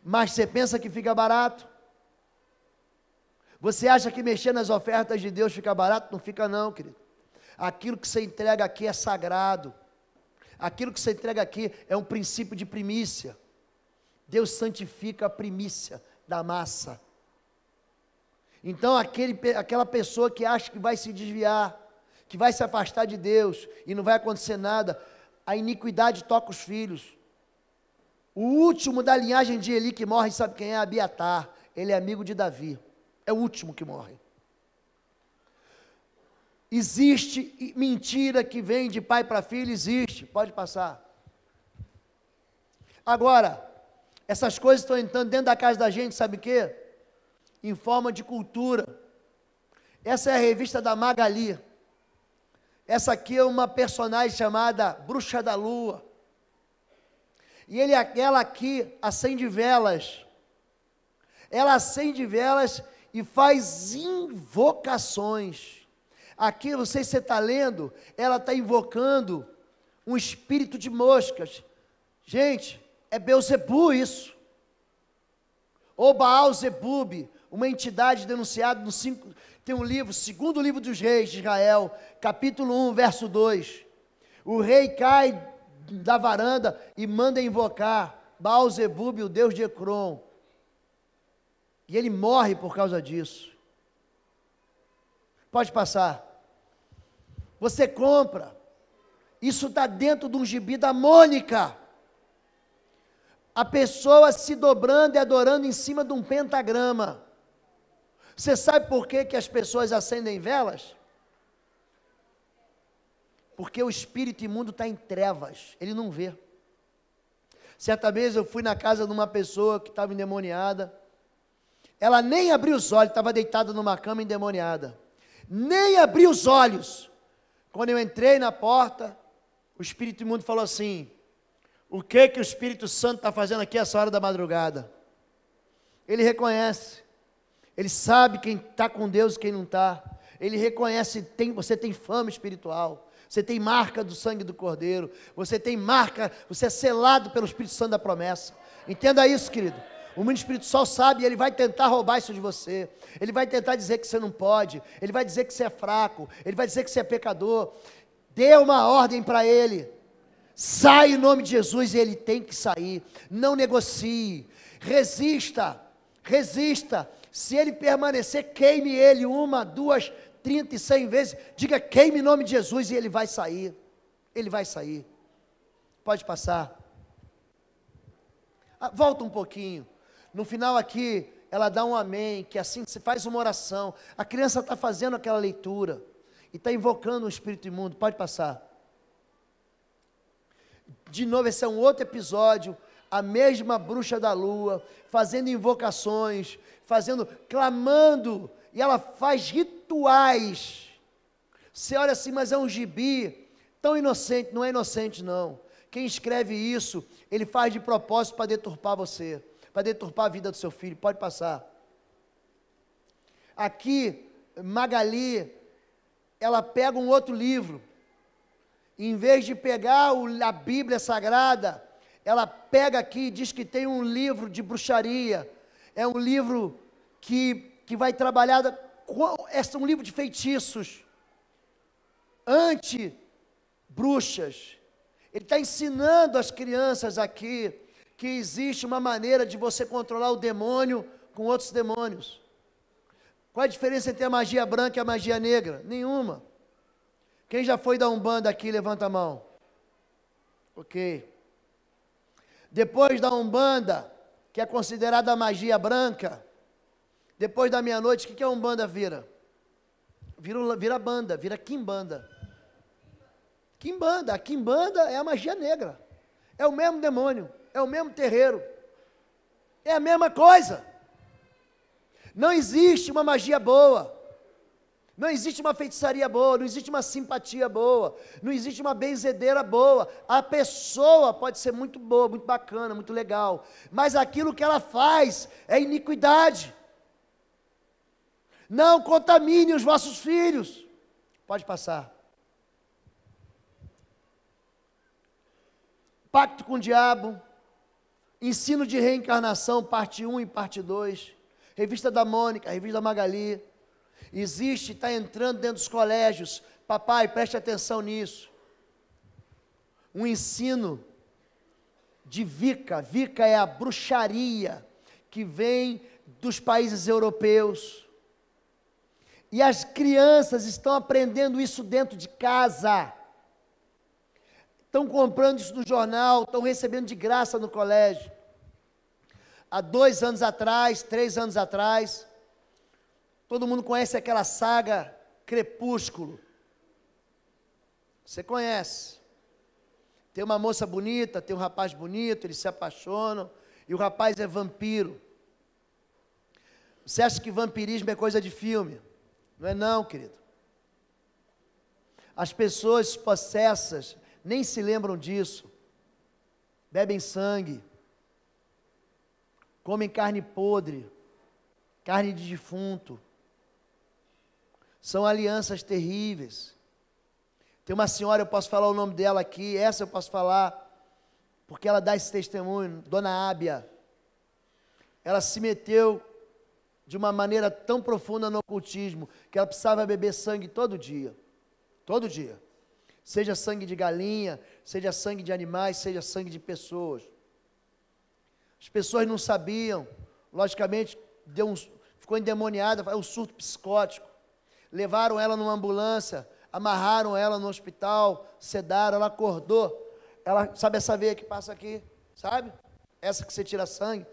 Mas você pensa que fica barato? Você acha que mexer nas ofertas de Deus fica barato? Não fica não, querido. Aquilo que você entrega aqui é sagrado. Aquilo que você entrega aqui é um princípio de primícia. Deus santifica a primícia da massa. Então aquela pessoa que acha que vai se desviar, que vai se afastar de Deus e não vai acontecer nada, a iniquidade toca os filhos. O último da linhagem de Eli que morre, sabe quem é? Abiatar. Ele é amigo de Davi. É o último que morre. Existe mentira que vem de pai para filho? Existe, pode passar. Agora, essas coisas estão entrando dentro da casa da gente, sabe o quê? Em forma de cultura. Essa é a revista da Magali. Essa aqui é uma personagem chamada Bruxa da Lua. E ela aqui acende velas. Ela acende velas e faz invocações. Aqui, não sei se você está lendo, ela está invocando um espírito de moscas. Gente, é Belzebu isso. Ou Baal-Zebub, uma entidade denunciada no 5, tem um livro, segundo livro dos reis de Israel, capítulo 1, verso 2. O rei cai da varanda e manda invocar Baal-Zebub, o deus de Ecrom. E ele morre por causa disso. Pode passar. Você compra. Isso está dentro de um gibi da Mônica. A pessoa se dobrando e adorando em cima de um pentagrama. Você sabe por que as pessoas acendem velas? Porque o espírito imundo está em trevas, ele não vê. Certa vez eu fui na casa de uma pessoa que estava endemoniada. Ela nem abriu os olhos, estava deitada numa cama endemoniada. Nem abriu os olhos. Quando eu entrei na porta, o espírito imundo falou assim: o que o Espírito Santo está fazendo aqui essa hora da madrugada? Ele reconhece, ele sabe quem está com Deus e quem não está. Ele reconhece, você tem fama espiritual, você tem marca do sangue do Cordeiro, você tem marca, você é selado pelo Espírito Santo da promessa. Entenda isso, querido. O mundo espiritual sabe, ele vai tentar roubar isso de você. Ele vai tentar dizer que você não pode. Ele vai dizer que você é fraco. Ele vai dizer que você é pecador. Dê uma ordem para ele. Sai em nome de Jesus e ele tem que sair. Não negocie. Resista. Resista. Se ele permanecer, queime ele 1, 2, 30 e 100 vezes. Diga queime em nome de Jesus e ele vai sair. Ele vai sair. Pode passar. Volta um pouquinho. No final aqui, ela dá um amém, que assim se faz uma oração. A criança está fazendo aquela leitura e está invocando um espírito imundo. Pode passar. De novo, esse é um outro episódio. A mesma bruxa da lua, fazendo invocações, clamando, e ela faz rituais. Você olha assim, mas é um gibi tão inocente. Não é inocente não. Quem escreve isso, ele faz de propósito para deturpar você, para deturpar a vida do seu filho. Pode passar. Aqui, Magali, ela pega um outro livro. Em vez de pegar a Bíblia Sagrada, ela pega aqui e diz que tem um livro de bruxaria. É um livro que vai trabalhar, é um livro de feitiços, anti-bruxas. Ele está ensinando as crianças aqui que existe uma maneira de você controlar o demônio com outros demônios. Qual a diferença entre a magia branca e a magia negra? Nenhuma. Quem já foi da Umbanda aqui, levanta a mão. Ok. Depois da Umbanda, que é considerada a magia branca, depois da meia-noite, o que a Umbanda vira? Vira banda, vira quimbanda. Quimbanda, a quimbanda é a magia negra. É o mesmo demônio, é o mesmo terreiro. É a mesma coisa. Não existe uma magia boa. Não existe uma feitiçaria boa, não existe uma simpatia boa, não existe uma benzedeira boa. A pessoa pode ser muito boa, muito bacana, muito legal, mas aquilo que ela faz é iniquidade. Não contamine os vossos filhos. Pode passar. Pacto com o diabo, ensino de reencarnação, parte 1 e parte 2. revista da Mônica, revista da Magali. Existe, está entrando dentro dos colégios. Papai, preste atenção nisso. Um ensino de Wicca. Wicca é a bruxaria que vem dos países europeus. E as crianças estão aprendendo isso dentro de casa. Estão comprando isso no jornal, estão recebendo de graça no colégio. Há 2 anos atrás, 3 anos atrás, todo mundo conhece aquela saga Crepúsculo. Você conhece. Tem uma moça bonita, tem um rapaz bonito, eles se apaixonam, e o rapaz é vampiro. Você acha que vampirismo é coisa de filme? Não é não, querido. As pessoas possessas nem se lembram disso. Bebem sangue. Comem carne podre. Carne de defunto. São alianças terríveis. Tem uma senhora, eu posso falar o nome dela aqui, essa eu posso falar, porque ela dá esse testemunho, Dona Ábia. Ela se meteu de uma maneira tão profunda no ocultismo, que ela precisava beber sangue todo dia. Todo dia. Seja sangue de galinha, seja sangue de animais, seja sangue de pessoas. As pessoas não sabiam, logicamente, ficou endemoniada, foi um surto psicótico. Levaram ela numa ambulância, amarraram ela no hospital, sedaram, ela acordou. Ela, sabe essa veia que passa aqui? Sabe? Essa que você tira sangue?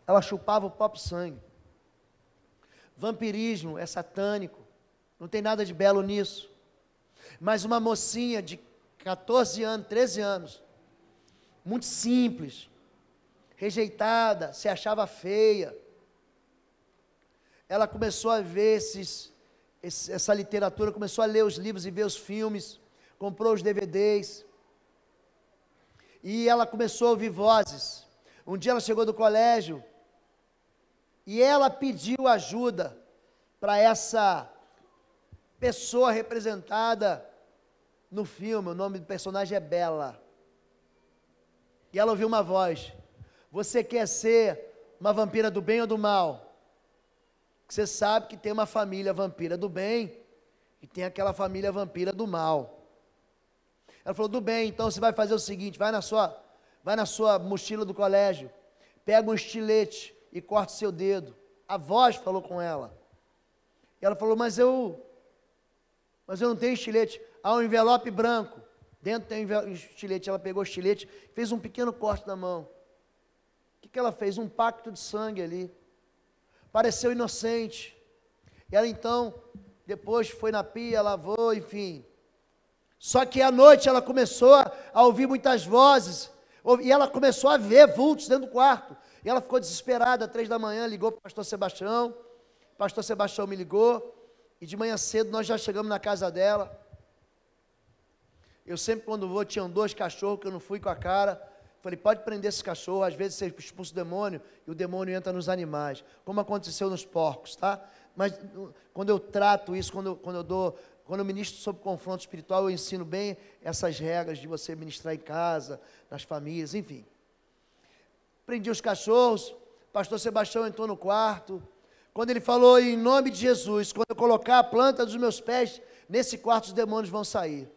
Ela chupava o próprio sangue. Vampirismo é satânico, não tem nada de belo nisso. Mas uma mocinha de 14 anos, 13 anos, muito simples, rejeitada, se achava feia. Ela começou a ver essa literatura, começou a ler os livros e ver os filmes, comprou os DVDs, e ela começou a ouvir vozes. Um dia ela chegou do colégio, e ela pediu ajuda para essa pessoa representada no filme, o nome do personagem é Bela. E ela ouviu uma voz: você quer ser uma vampira do bem ou do mal? Você sabe que tem uma família vampira do bem e tem aquela família vampira do mal. Ela falou: do bem, então você vai fazer o seguinte, vai na sua mochila do colégio, pega um estilete e corta o seu dedo. A voz falou com ela. E ela falou: mas eu não tenho estilete. Há um envelope branco, dentro tem um estilete. Ela pegou o estilete, fez um pequeno corte na mão. O que ela fez? Um pacto de sangue ali. Pareceu inocente. E ela então, depois foi na pia, lavou, enfim. Só que à noite ela começou a ouvir muitas vozes, e ela começou a ver vultos dentro do quarto. E ela ficou desesperada, 3 da manhã, ligou para o pastor Sebastião. O pastor Sebastião me ligou, e de manhã cedo nós já chegamos na casa dela. Eu sempre, quando vou, tinham 2 cachorros que eu não fui com a cara. Falei: pode prender esse cachorro, às vezes você expulsa o demônio, e o demônio entra nos animais, como aconteceu nos porcos, tá? Mas quando eu trato isso, quando eu ministro sobre confronto espiritual, eu ensino bem essas regras de você ministrar em casa, nas famílias, enfim. Prendi os cachorros, o pastor Sebastião entrou no quarto. Quando ele falou: em nome de Jesus, quando eu colocar a planta dos meus pés nesse quarto, os demônios vão sair.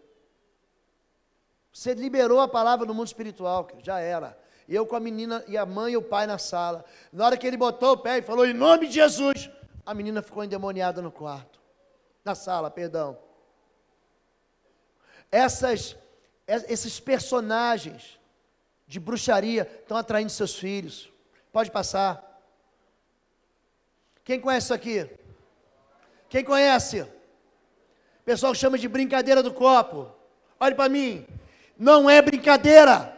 Você liberou a palavra no mundo espiritual, já era. Eu com a menina e a mãe e o pai na sala. Na hora que ele botou o pé e falou: em nome de Jesus, a menina ficou endemoniada no quarto. Na sala, perdão. Esses personagens de bruxaria estão atraindo seus filhos. Pode passar. Quem conhece isso aqui? Quem conhece? O pessoal chama de brincadeira do copo. Olhe para mim. Não é brincadeira.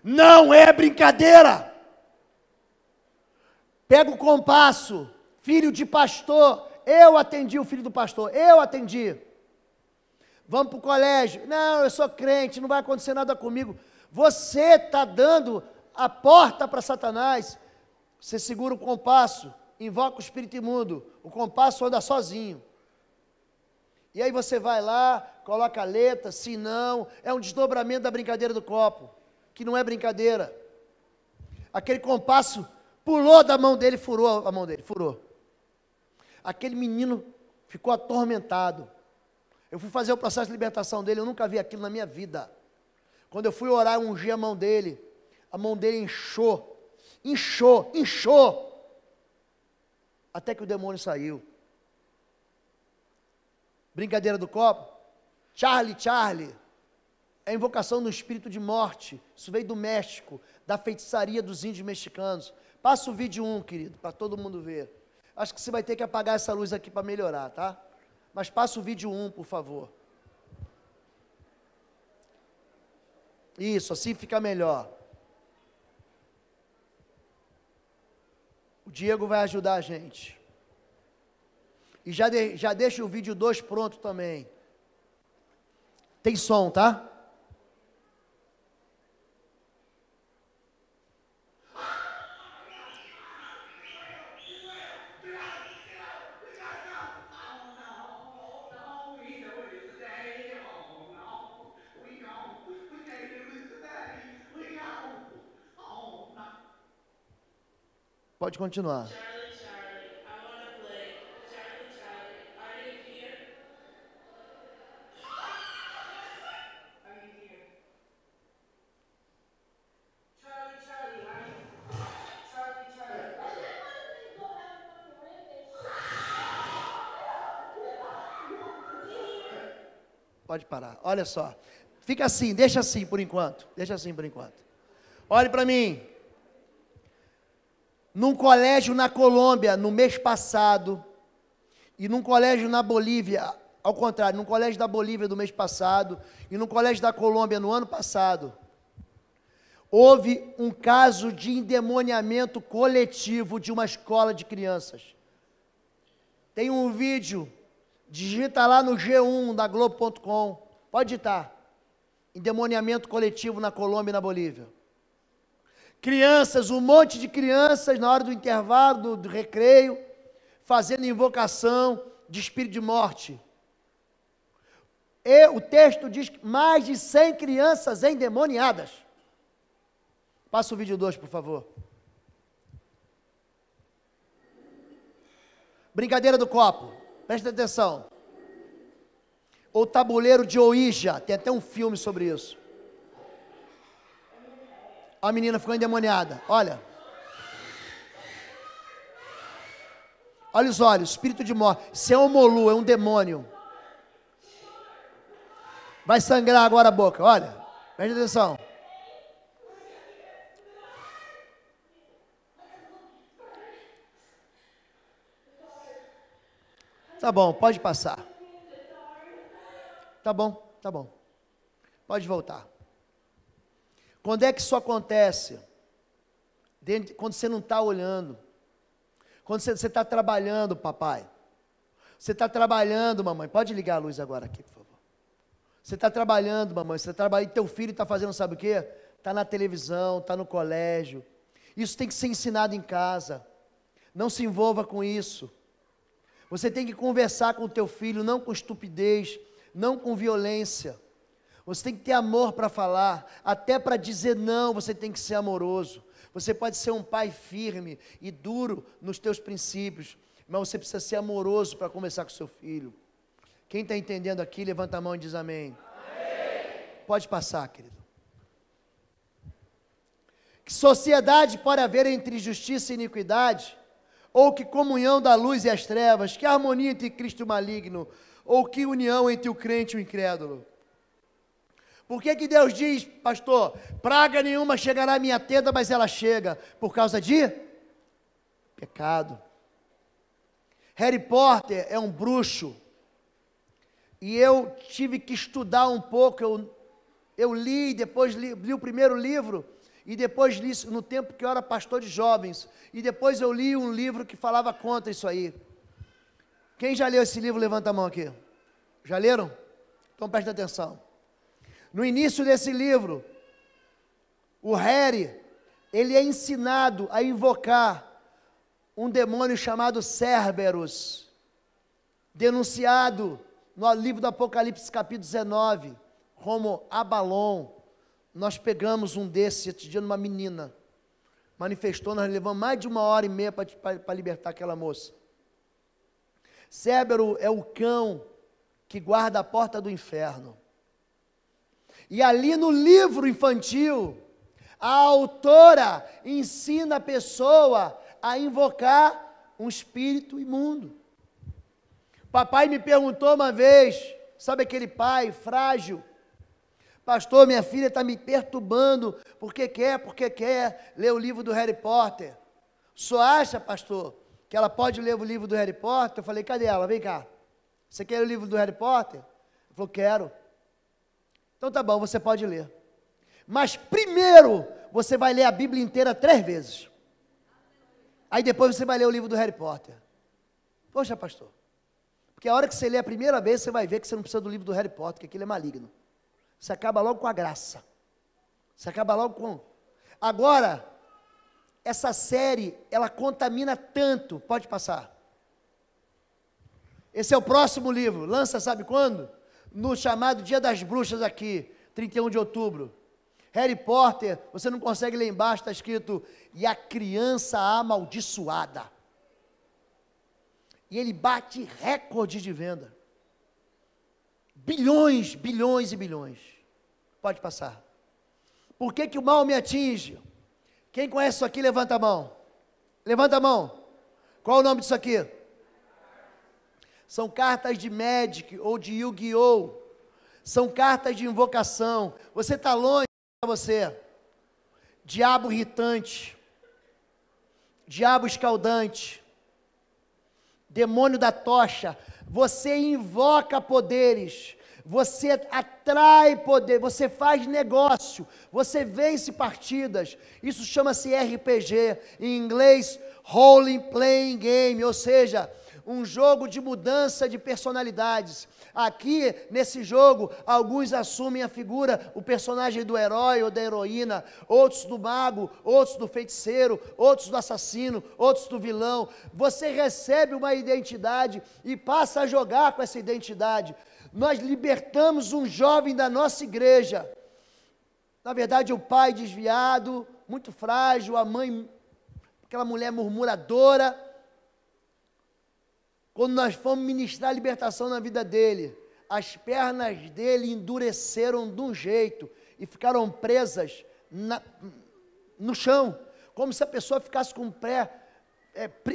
Não é brincadeira. Pega o compasso. Filho de pastor. Eu atendi o filho do pastor. Eu atendi. Vamos para o colégio. Não, eu sou crente, não vai acontecer nada comigo. Você está dando a porta para Satanás. Você segura o compasso, invoca o espírito imundo. O compasso anda sozinho. E aí você vai lá, coloca a letra, se não, é um desdobramento da brincadeira do copo, que não é brincadeira. Aquele compasso pulou da mão dele, furou a mão dele, furou. Aquele menino ficou atormentado. Eu fui fazer o processo de libertação dele, eu nunca vi aquilo na minha vida. Quando eu fui orar, eu ungi a mão dele inchou, até que o demônio saiu. Brincadeira do copo? Charlie, é a invocação do espírito de morte, isso veio do México, da feitiçaria dos índios mexicanos. Passa o vídeo 1, querido, para todo mundo ver. Acho que você vai ter que apagar essa luz aqui para melhorar, tá? Mas passa o vídeo 1, por favor. Isso, assim fica melhor. O Diego vai ajudar a gente. E já deixa o vídeo 2 pronto também. Tem som, tá? Pode continuar. Charlie, I want to play. Charlie, are you here? Are you here? Charlie, are you? Charlie. Pode parar. Olha só. Fica assim, deixa assim por enquanto. Olhe para mim. Num colégio na Colômbia, no mês passado, e num colégio na Bolívia, ao contrário, num colégio da Bolívia do mês passado, e num colégio da Colômbia no ano passado, houve um caso de endemoniamento coletivo de uma escola de crianças. Tem um vídeo, digita lá no G1 da Globo.com, pode digitar, endemoniamento coletivo na Colômbia e na Bolívia. Crianças, um monte de crianças, na hora do intervalo, do recreio, fazendo invocação de espírito de morte. E o texto diz que mais de 100 crianças endemoniadas. Passa o vídeo 2, por favor. Brincadeira do copo, presta atenção. O tabuleiro de Ouija, tem até um filme sobre isso. A menina ficou endemoniada, olha. Olha os olhos, espírito de morte. Isso é um molu, é um demônio. Vai sangrar agora a boca, olha. Presta atenção. Tá bom, pode passar. Tá bom. Pode voltar. Quando é que isso acontece? Quando você não está olhando. Quando você está trabalhando, papai. Você está trabalhando, mamãe. Pode ligar a luz agora aqui, por favor. Você está trabalhando, mamãe. Você está trabalhando. Teu filho está fazendo sabe o quê? Está na televisão, está no colégio. Isso tem que ser ensinado em casa. Não se envolva com isso. Você tem que conversar com o teu filho, não com estupidez, não com violência. Você tem que ter amor para falar, até para dizer não, você tem que ser amoroso. Você pode ser um pai firme e duro nos teus princípios, mas você precisa ser amoroso para conversar com seu filho. Quem está entendendo aqui, levanta a mão e diz amém. Amém. Pode passar, querido. Que sociedade pode haver entre justiça e iniquidade? Ou que comunhão da luz e as trevas? Que harmonia entre Cristo e o maligno? Ou que união entre o crente e o incrédulo? Por que Deus diz, pastor, praga nenhuma chegará à minha tenda, mas ela chega? Por causa de pecado. Harry Potter é um bruxo. E eu tive que estudar um pouco. Eu li, depois li o primeiro livro. E depois li no tempo que eu era pastor de jovens. E depois eu li um livro que falava contra isso aí. Quem já leu esse livro, levanta a mão aqui. Já leram? Então presta atenção. No início desse livro, o Harry, ele é ensinado a invocar um demônio chamado Cerberus, denunciado no livro do Apocalipse capítulo 19, como Abalon. Nós pegamos um desses, esse dia numa menina, manifestou, nós levamos mais de 1h30 para libertar aquela moça. Cérbero é o cão que guarda a porta do inferno. E ali no livro infantil, a autora ensina a pessoa a invocar um espírito imundo. Papai me perguntou uma vez, sabe aquele pai frágil? Pastor, minha filha está me perturbando, porque quer ler o livro do Harry Potter. Só acha, pastor, que ela pode ler o livro do Harry Potter? Eu falei, cadê ela? Vem cá. Você quer ler o livro do Harry Potter? Ele falou, quero. Então tá bom, você pode ler. Mas primeiro, você vai ler a Bíblia inteira 3 vezes. Aí depois você vai ler o livro do Harry Potter. Poxa, pastor. Porque a hora que você lê a primeira vez, você vai ver que você não precisa do livro do Harry Potter, que aquilo é maligno. Você acaba logo com a graça. Você acaba logo com... Agora, essa série, ela contamina tanto. Pode passar. Esse é o próximo livro. Lança sabe quando? No chamado Dia das Bruxas aqui, 31 de outubro. Harry Potter, você não consegue ler embaixo, está escrito, e a criança amaldiçoada. E ele bate recorde de venda. Bilhões, bilhões e bilhões. Pode passar. Por que o mal me atinge? Quem conhece isso aqui, levanta a mão. Levanta a mão. Qual é o nome disso aqui? São cartas de Magic ou de Yu-Gi-Oh! São cartas de invocação. Você está longe para você. Diabo irritante. Diabo escaldante. Demônio da tocha. Você invoca poderes. Você atrai poder, você faz negócio, você vence partidas. Isso chama-se RPG, em inglês, Role Playing Game, ou seja, um jogo de mudança de personalidades. Aqui, nesse jogo, alguns assumem a figura, o personagem do herói ou da heroína, outros do mago, outros do feiticeiro, outros do assassino, outros do vilão. Você recebe uma identidade e passa a jogar com essa identidade. Nós libertamos um jovem da nossa igreja, na verdade o pai desviado, muito frágil, a mãe, aquela mulher murmuradora. Quando nós fomos ministrar a libertação na vida dele, as pernas dele endureceram de um jeito e ficaram presas no chão, como se a pessoa ficasse com o pé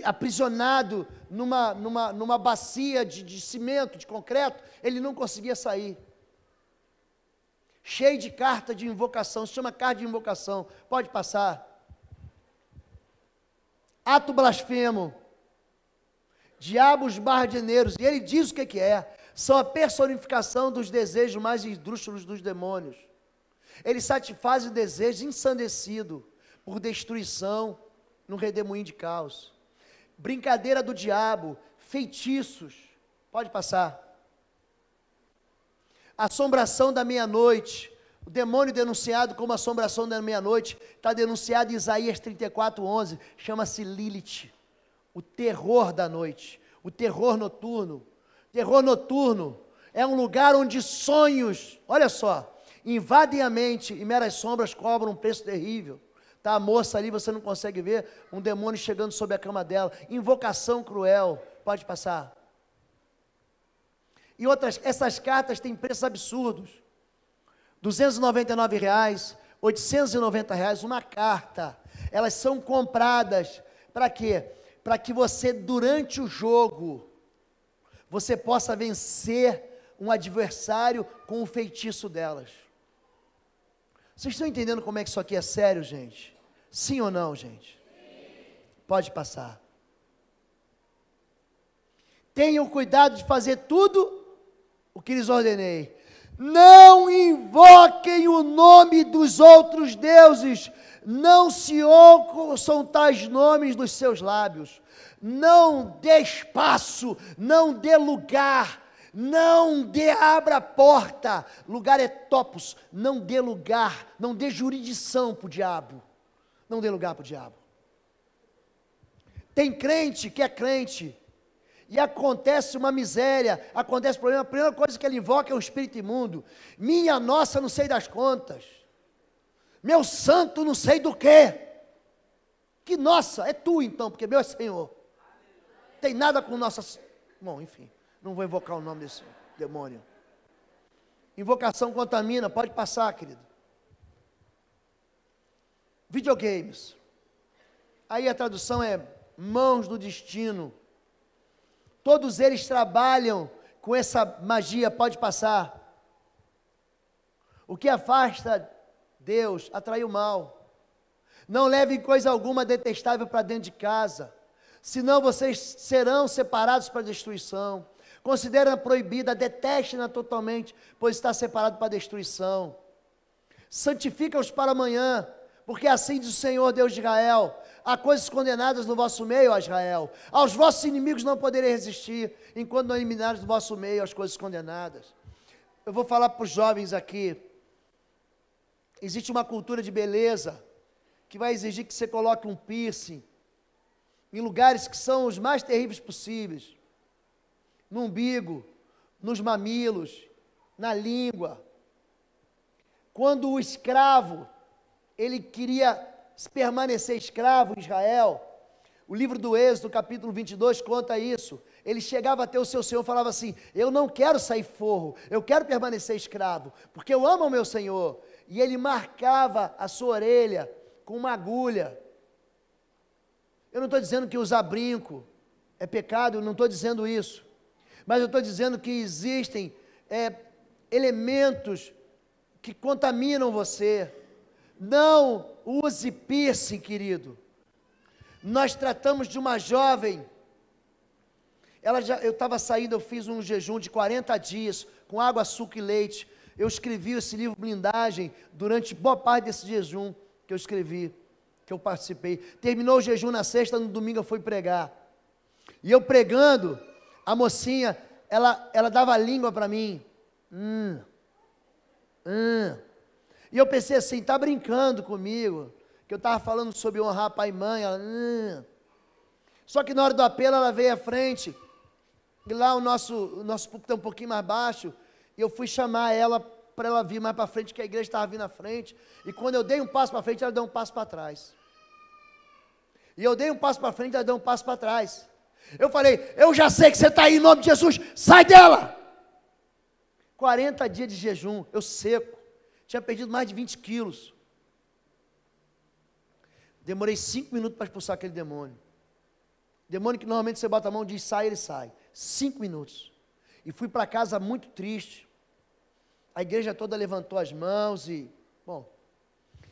aprisionado numa bacia de cimento, de concreto. Ele não conseguia sair, cheio de carta de invocação, se chama carta de invocação, pode passar. Ato blasfemo, diabos bardineiros, e ele diz o que é, são a personificação dos desejos mais esdrúxulos dos demônios. Eles satisfazem o desejo ensandecido por destruição num redemoinho de caos. Brincadeira do diabo, feitiços, pode passar. Assombração da meia-noite, o demônio denunciado como assombração da meia-noite, está denunciado em Isaías 34:11, chama-se Lilith, o terror da noite, o terror noturno. Terror noturno é um lugar onde sonhos, olha só, invadem a mente e meras sombras cobram um preço terrível. Está a moça ali, você não consegue ver, um demônio chegando sobre a cama dela, invocação cruel, pode passar. E outras, essas cartas têm preços absurdos, R$299, R$890, uma carta. Elas são compradas, para quê? Para que você, durante o jogo, você possa vencer um adversário com o feitiço delas. Vocês estão entendendo como é que isso aqui é sério, gente? Sim ou não, gente? Pode passar. Tenham cuidado de fazer tudo o que lhes ordenei. Não invoquem o nome dos outros deuses. Não se ouçam tais nomes dos seus lábios. Não dê espaço, não dê lugar. Não dê, abra a porta, lugar é topos, não dê lugar, não dê jurisdição para o diabo, não dê lugar para o diabo. Tem crente que é crente, e acontece uma miséria, acontece problema, a primeira coisa que ele invoca é o espírito imundo, minha nossa não sei das contas, meu santo não sei do quê, Que nossa, é tu então, porque meu é Senhor. Tem nada com nossa... Bom, enfim, não vou invocar o nome desse demônio. Invocação contamina, pode passar, querido. Videogames. Aí a tradução é mãos do destino. Todos eles trabalham com essa magia, pode passar. O que afasta Deus atrai o mal. Não levem coisa alguma detestável para dentro de casa, senão vocês serão separados para a destruição. Considera proibida, deteste-na totalmente, pois está separado para a destruição. Santifica-os para amanhã, porque assim diz o Senhor Deus de Israel: há coisas condenadas no vosso meio, ó Israel. Aos vossos inimigos não poderei resistir, enquanto não eliminares do vosso meio as coisas condenadas. Eu vou falar para os jovens aqui. Existe uma cultura de beleza que vai exigir que você coloque um piercing em lugares que são os mais terríveis possíveis. No umbigo, nos mamilos, na língua. Quando o escravo, ele queria permanecer escravo em Israel, o livro do Êxodo, capítulo 22, conta isso. Ele chegava até o seu senhor e falava assim: eu não quero sair forro, eu quero permanecer escravo, porque eu amo o meu senhor. E ele marcava a sua orelha com uma agulha. Eu não estou dizendo que usar brinco é pecado, eu não estou dizendo isso. Mas eu estou dizendo que existem elementos que contaminam você. Não use piercing, querido. Nós tratamos de uma jovem, eu estava saindo, eu fiz um jejum de 40 dias, com água, açúcar e leite. Eu escrevi esse livro Blindagem, durante boa parte desse jejum que eu escrevi, que eu participei. Terminou o jejum na sexta, no domingo eu fui pregar. E eu pregando, a mocinha, ela dava a língua para mim. E eu pensei assim, está brincando comigo, que eu estava falando sobre honrar pai e mãe. Ela, Só que na hora do apelo ela veio à frente, e lá o nosso púlpito está um pouquinho mais baixo, e eu fui chamar ela para ela vir mais para frente, que a igreja estava vindo à frente, e quando eu dei um passo para frente, ela deu um passo para trás. E eu dei um passo para frente, ela deu um passo para trás. Eu falei: eu já sei que você está aí em nome de Jesus, sai dela! 40 dias de jejum, eu seco, tinha perdido mais de 20 quilos. Demorei 5 minutos para expulsar aquele demônio. Demônio que normalmente você bota a mão e diz sai, ele sai. 5 minutos. E fui para casa muito triste. A igreja toda levantou as mãos e, bom,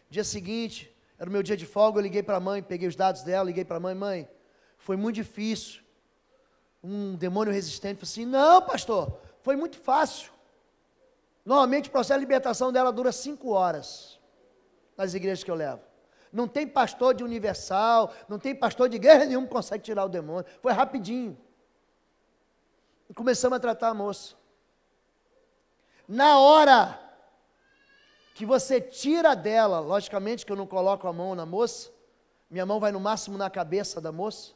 dia seguinte, era o meu dia de folga, eu liguei para a mãe, peguei os dados dela, liguei para a mãe: mãe, foi muito difícil. Um demônio resistente falou assim: não, pastor, foi muito fácil. Normalmente o processo de libertação dela dura 5 horas, nas igrejas que eu levo. Não tem pastor de Universal, não tem pastor de igreja nenhuma que consegue tirar o demônio. Foi rapidinho. E começamos a tratar a moça. Na hora que você tira dela, logicamente que eu não coloco a mão na moça, minha mão vai no máximo na cabeça da moça,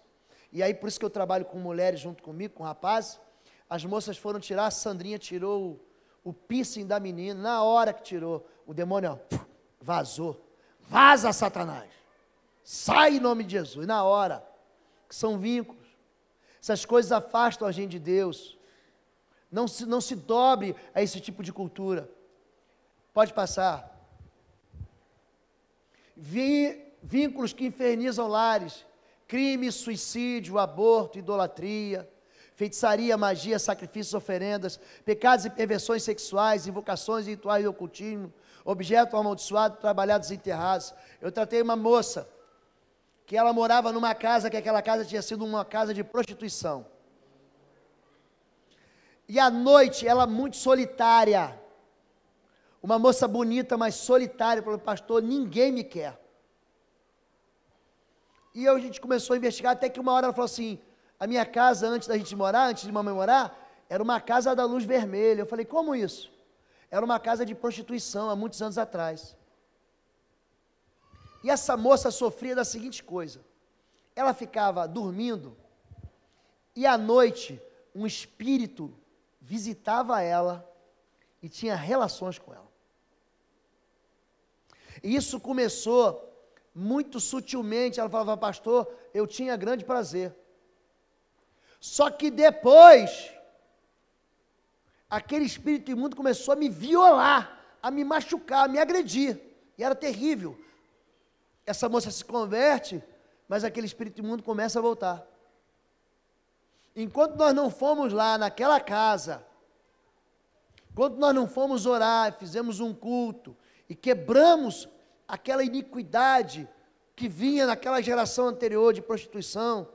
e aí por isso que eu trabalho com mulheres junto comigo, com rapazes. As moças foram tirar, a Sandrinha tirou o piercing da menina. Na hora que tirou, o demônio vazou. Vaza, Satanás, sai em nome de Jesus. E na hora, que são vínculos, essas coisas afastam a gente de Deus. Não se dobre a esse tipo de cultura. Pode passar. Vínculos que infernizam lares: crime, suicídio, aborto, idolatria, feitiçaria, magia, sacrifícios, oferendas, pecados e perversões sexuais, invocações e rituais de ocultismo, objeto amaldiçoado, trabalhados e enterrados. Eu tratei uma moça, que ela morava numa casa, que aquela casa tinha sido uma casa de prostituição. E à noite, ela muito solitária, uma moça bonita, mas solitária, falou: pastor, ninguém me quer. E a gente começou a investigar, até que uma hora ela falou assim: a minha casa, antes da gente morar, antes de mamãe morar, era uma casa da luz vermelha. Eu falei: como isso? Era uma casa de prostituição, há muitos anos atrás. E essa moça sofria da seguinte coisa: ela ficava dormindo, e à noite, um espírito visitava ela, e tinha relações com ela. E isso começou muito sutilmente, ela falava, pastor, eu tinha grande prazer. Só que depois, aquele espírito imundo começou a me violar, a me machucar, a me agredir. E era terrível. Essa moça se converte, mas aquele espírito imundo começa a voltar. Enquanto nós não fomos lá naquela casa, enquanto nós não fomos orar, fizemos um culto e quebramos aquela iniquidade que vinha naquela geração anterior de prostituição,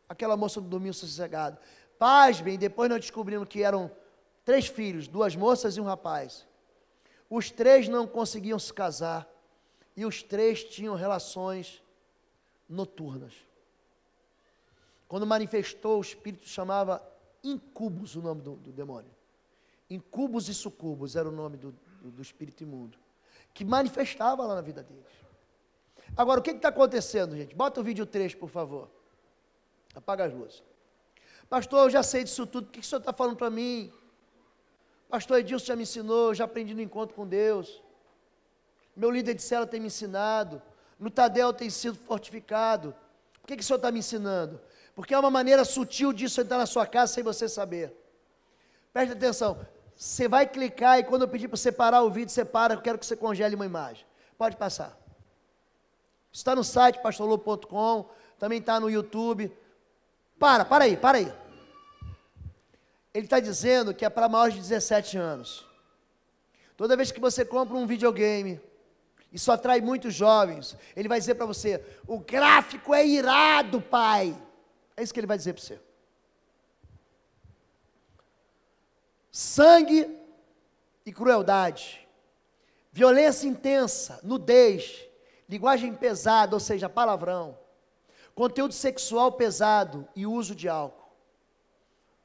aquela moça não dormiu sossegada. Pasmem, depois nós descobrimos que eram 3 filhos, 2 moças e um rapaz. Os 3 não conseguiam se casar e os 3 tinham relações noturnas. Quando manifestou, o espírito chamava incubus, o nome do demônio. Incubus e sucubus era o nome do espírito imundo, que manifestava lá na vida deles. Agora, o que está acontecendo, gente? Bota o vídeo 3, por favor. Apaga as luzes. Pastor, eu já sei disso tudo, o que o senhor está falando para mim? Pastor Edilson já me ensinou, eu já aprendi no encontro com Deus. Meu líder de célula tem me ensinado. No Tadel tem sido fortificado. Por que o senhor está me ensinando? Porque é uma maneira sutil disso entrar na sua casa sem você saber. Preste atenção. Você vai clicar e quando eu pedir para separar o vídeo, separa, eu quero que você congele uma imagem. Pode passar. Está no site pastorlobo.com, também está no YouTube. Para aí. Ele está dizendo que é para maiores de 17 anos. Toda vez que você compra um videogame, isso atrai muitos jovens, ele vai dizer para você, o gráfico é irado, pai. É isso que ele vai dizer para você. Sangue e crueldade, violência intensa, nudez, linguagem pesada, ou seja, palavrão, conteúdo sexual pesado e uso de álcool.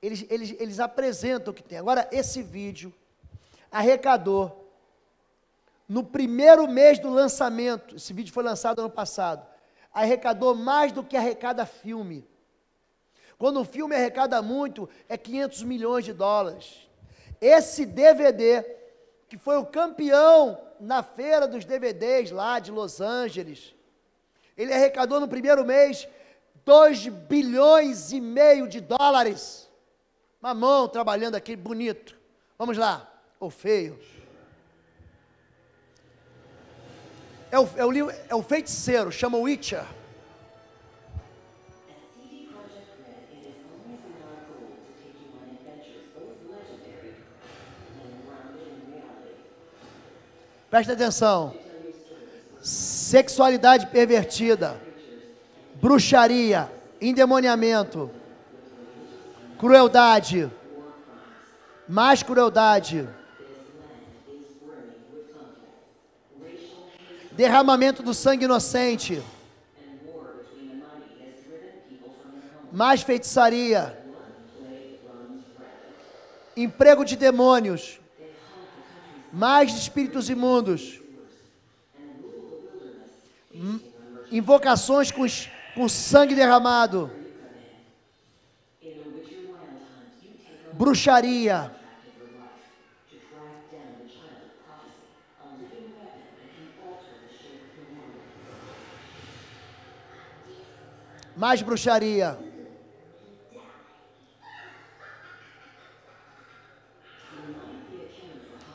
Eles apresentam o que tem. Agora, esse vídeo arrecadou, no primeiro mês do lançamento, esse vídeo foi lançado ano passado, arrecadou mais do que arrecada filme. Quando um filme arrecada muito, é 500 milhões de dólares. Esse DVD, que foi o campeão na feira dos DVDs lá de Los Angeles, ele arrecadou no primeiro mês 2,5 bilhões de dólares. Mamão trabalhando aqui, bonito. Vamos lá, ou feio. É o feiticeiro, chama Witcher. Presta atenção. Sexualidade pervertida, bruxaria, endemoniamento, crueldade, mais crueldade, derramamento do sangue inocente, mais feitiçaria, emprego de demônios, mais de espíritos imundos, invocações com sangue derramado, bruxaria, mais bruxaria.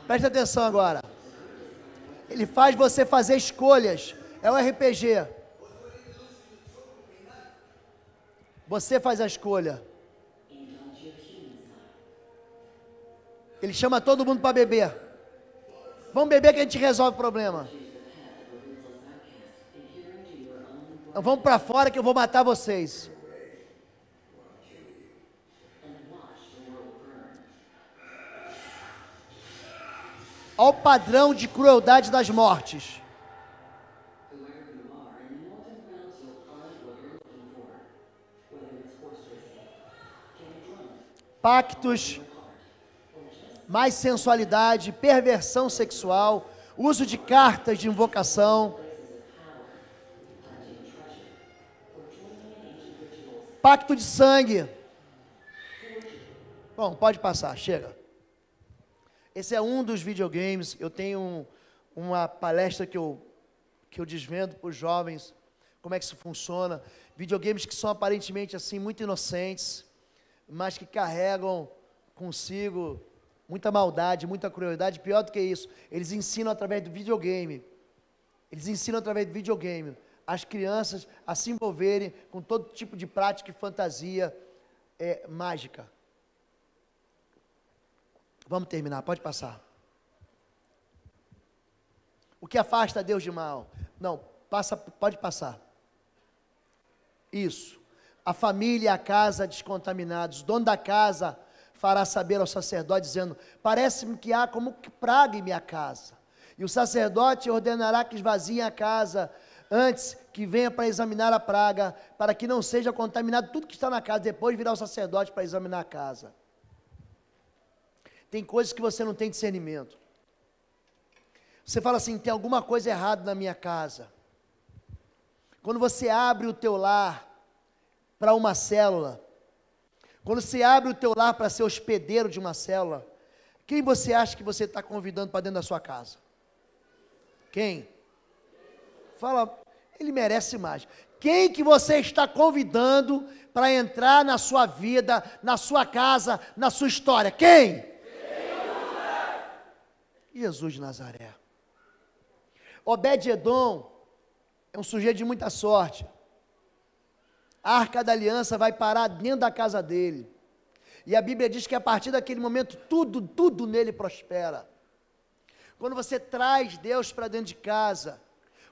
Presta atenção agora. Ele faz você fazer escolhas. É um RPG. Você faz a escolha. Ele chama todo mundo para beber. Vamos beber que a gente resolve o problema. Então vamos para fora que eu vou matar vocês. Olha o padrão de crueldade das mortes. Pactos, mais sensualidade, perversão sexual, uso de cartas de invocação, pacto de sangue. Bom, pode passar, chega. Esse é um dos videogames. Eu tenho uma palestra que eu que eu desvendo para os jovens como é que isso funciona. Videogames que são aparentemente assim muito inocentes, mas que carregam consigo muita maldade, muita crueldade. Pior do que isso, eles ensinam através do videogame. Eles ensinam através do videogame as crianças a se envolverem com todo tipo de prática e fantasia mágica. Vamos terminar, pode passar. O que afasta Deus de mal? Não, pode passar. Isso. A família e a casa descontaminados. O dono da casa fará saber ao sacerdote, dizendo: parece-me que há como que praga em minha casa. E o sacerdote ordenará que esvaziem a casa antes que venha para examinar a praga, para que não seja contaminado tudo que está na casa. Depois virá o sacerdote para examinar a casa. Tem coisas que você não tem discernimento. Você fala assim: tem alguma coisa errada na minha casa. Quando você abre o teu lar para uma célula, quando você abre o teu lar para ser hospedeiro de uma célula, quem você acha que você está convidando para dentro da sua casa? Quem? Fala, ele merece mais. Quem que você está convidando para entrar na sua vida, na sua casa, na sua história? Quem? Jesus de Nazaré. Obed-edom é um sujeito de muita sorte. A Arca da Aliança vai parar dentro da casa dele. E a Bíblia diz que a partir daquele momento, tudo nele prospera. Quando você traz Deus para dentro de casa,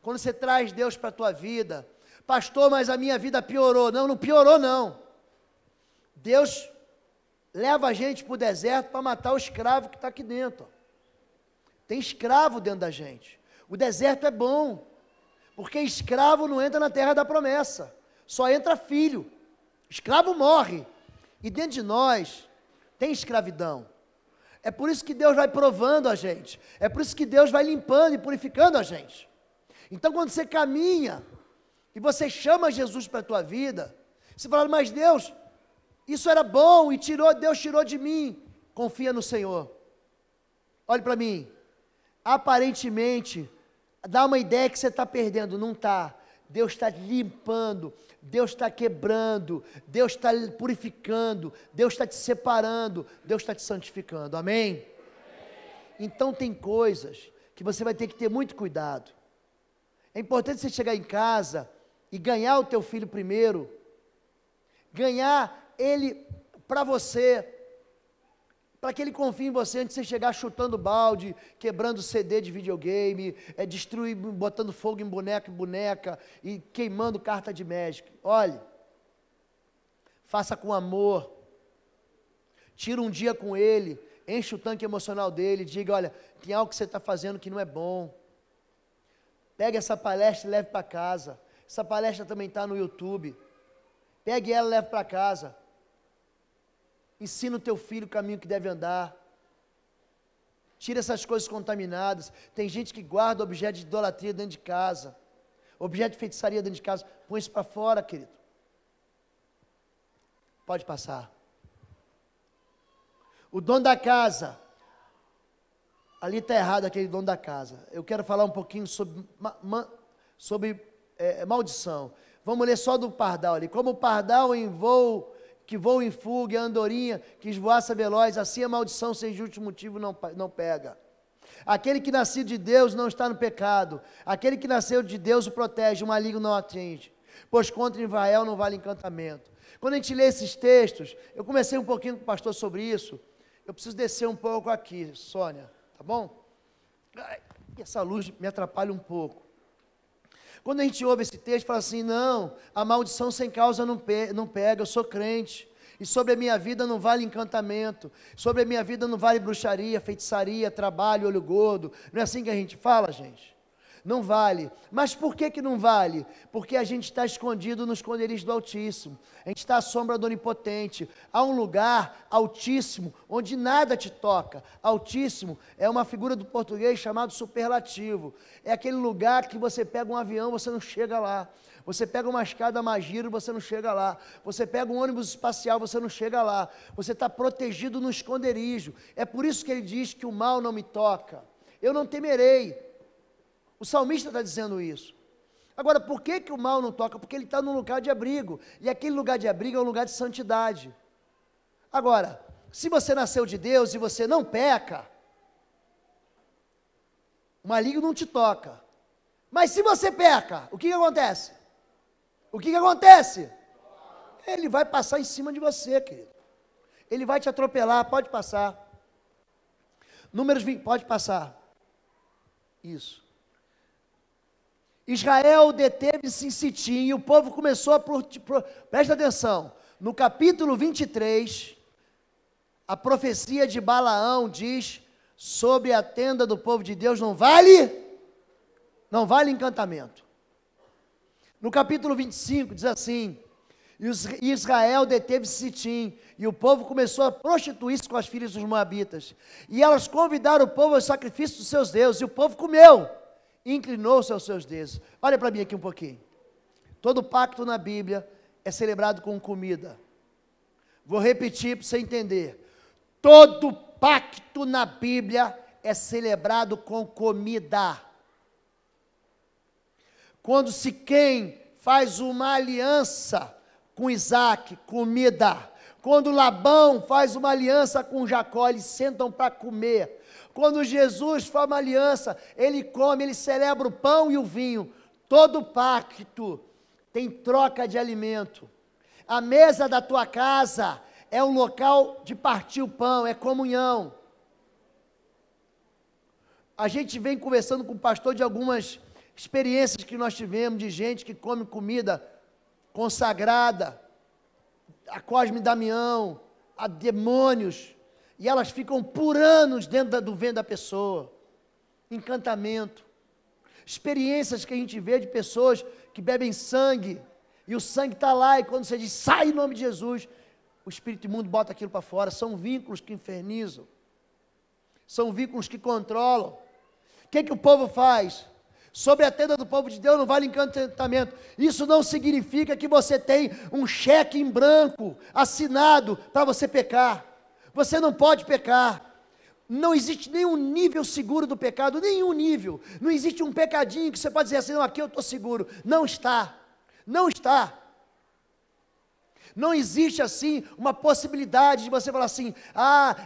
quando você traz Deus para a tua vida, pastor, mas a minha vida piorou. Não piorou não. Deus leva a gente para o deserto para matar o escravo que está aqui dentro. Tem escravo dentro da gente. O deserto é bom, porque escravo não entra na terra da promessa, só entra filho. Escravo morre, e dentro de nós tem escravidão. É por isso que Deus vai provando a gente, é por isso que Deus vai limpando e purificando a gente. Então quando você caminha, e você chama Jesus para a tua vida, você fala: mas Deus, isso era bom, e Deus tirou de mim. Confia no Senhor. Olhe para mim. Aparentemente, dá uma ideia que você está perdendo, não está. Deus está limpando, Deus está quebrando, Deus está purificando, Deus está te separando, Deus está te santificando, amém? Então tem coisas que você vai ter que ter muito cuidado. É importante você chegar em casa e ganhar o teu filho primeiro, ganhar ele para você, para que ele confie em você antes de você chegar chutando balde, quebrando CD de videogame, destruir, botando fogo em boneca e queimando carta de Magic. Olhe, faça com amor, tira um dia com ele, enche o tanque emocional dele, diga: olha, tem algo que você está fazendo que não é bom. Pegue essa palestra e leve para casa. Essa palestra também está no YouTube. Pegue ela e leve para casa. Ensina o teu filho o caminho que deve andar. Tira essas coisas contaminadas. Tem gente que guarda objeto de idolatria dentro de casa, objeto de feitiçaria dentro de casa. Põe isso para fora, querido. Pode passar. O dono da casa, ali está errado aquele dono da casa. Eu quero falar um pouquinho sobre maldição. Vamos ler só do pardal ali. Como o pardal em voo, que voa em fuga, e a andorinha que esvoaça veloz, assim a maldição sem justo motivo não pega. Aquele que nasceu de Deus não está no pecado. Aquele que nasceu de Deus o protege, o maligno não atinge. Pois contra Israel não vale encantamento. Quando a gente lê esses textos, eu comecei um pouquinho com o pastor sobre isso. Eu preciso descer um pouco aqui, Sônia, tá bom? Essa luz me atrapalha um pouco. Quando a gente ouve esse texto, fala assim: não, a maldição sem causa não pega, eu sou crente, e sobre a minha vida não vale encantamento, sobre a minha vida não vale bruxaria, feitiçaria, trabalho, olho gordo. Não é assim que a gente fala, gente? Não vale. Mas por que não vale? Porque a gente está escondido no esconderijo do Altíssimo, a gente está à sombra do Onipotente. Há um lugar altíssimo, onde nada te toca. Altíssimo é uma figura do português chamado superlativo. É aquele lugar que você pega um avião, você não chega lá. Você pega uma escada mais giro, você não chega lá. Você pega um ônibus espacial, você não chega lá. Você está protegido no esconderijo. É por isso que ele diz que o mal não me toca. Eu não temerei. O salmista está dizendo isso. Agora, por que que o mal não toca? Porque ele está num lugar de abrigo, e aquele lugar de abrigo é um lugar de santidade. Agora, se você nasceu de Deus e você não peca, o maligno não te toca. Mas se você peca, o que acontece? O que acontece? Ele vai passar em cima de você, querido. Ele vai te atropelar, pode passar. Números 20, pode passar. Isso. Israel deteve-se em Sitim e o povo começou a... Presta atenção. No capítulo 23, a profecia de Balaão diz sobre a tenda do povo de Deus, não vale encantamento. No capítulo 25 diz assim: e Israel deteve-se em Sitim, e o povo começou a prostituir-se com as filhas dos moabitas, e elas convidaram o povo ao sacrifício dos seus deuses, e o povo comeu, e inclinou-se aos seus deuses. Olha para mim aqui um pouquinho. Todo pacto na Bíblia é celebrado com comida. Vou repetir para você entender. Todo pacto na Bíblia é celebrado com comida. Quando Siquém faz uma aliança com Isaac, comida. Quando Labão faz uma aliança com Jacó, eles sentam para comer. Quando Jesus faz uma aliança, ele come, ele celebra o pão e o vinho. Todo pacto tem troca de alimento. A mesa da tua casa é um local de partir o pão, é comunhão. A gente vem conversando com o pastor de algumas experiências que nós tivemos, de gente que come comida consagrada, a Cosme e Damião, a demônios, e elas ficam por anos dentro do ventre da pessoa. Encantamento. Experiências que a gente vê de pessoas que bebem sangue, e o sangue está lá, e quando você diz, sai em nome de Jesus, o espírito imundo bota aquilo para fora. São vínculos que infernizam, são vínculos que controlam. O que o povo faz? Sobre a tenda do povo de Deus não vale encantamento. Isso não significa que você tem um cheque em branco assinado para você pecar. Você não pode pecar. Não existe nenhum nível seguro do pecado, nenhum nível. Não existe um pecadinho que você pode dizer assim, não, aqui eu estou seguro. Não está. Não está. Não existe assim uma possibilidade de você falar assim,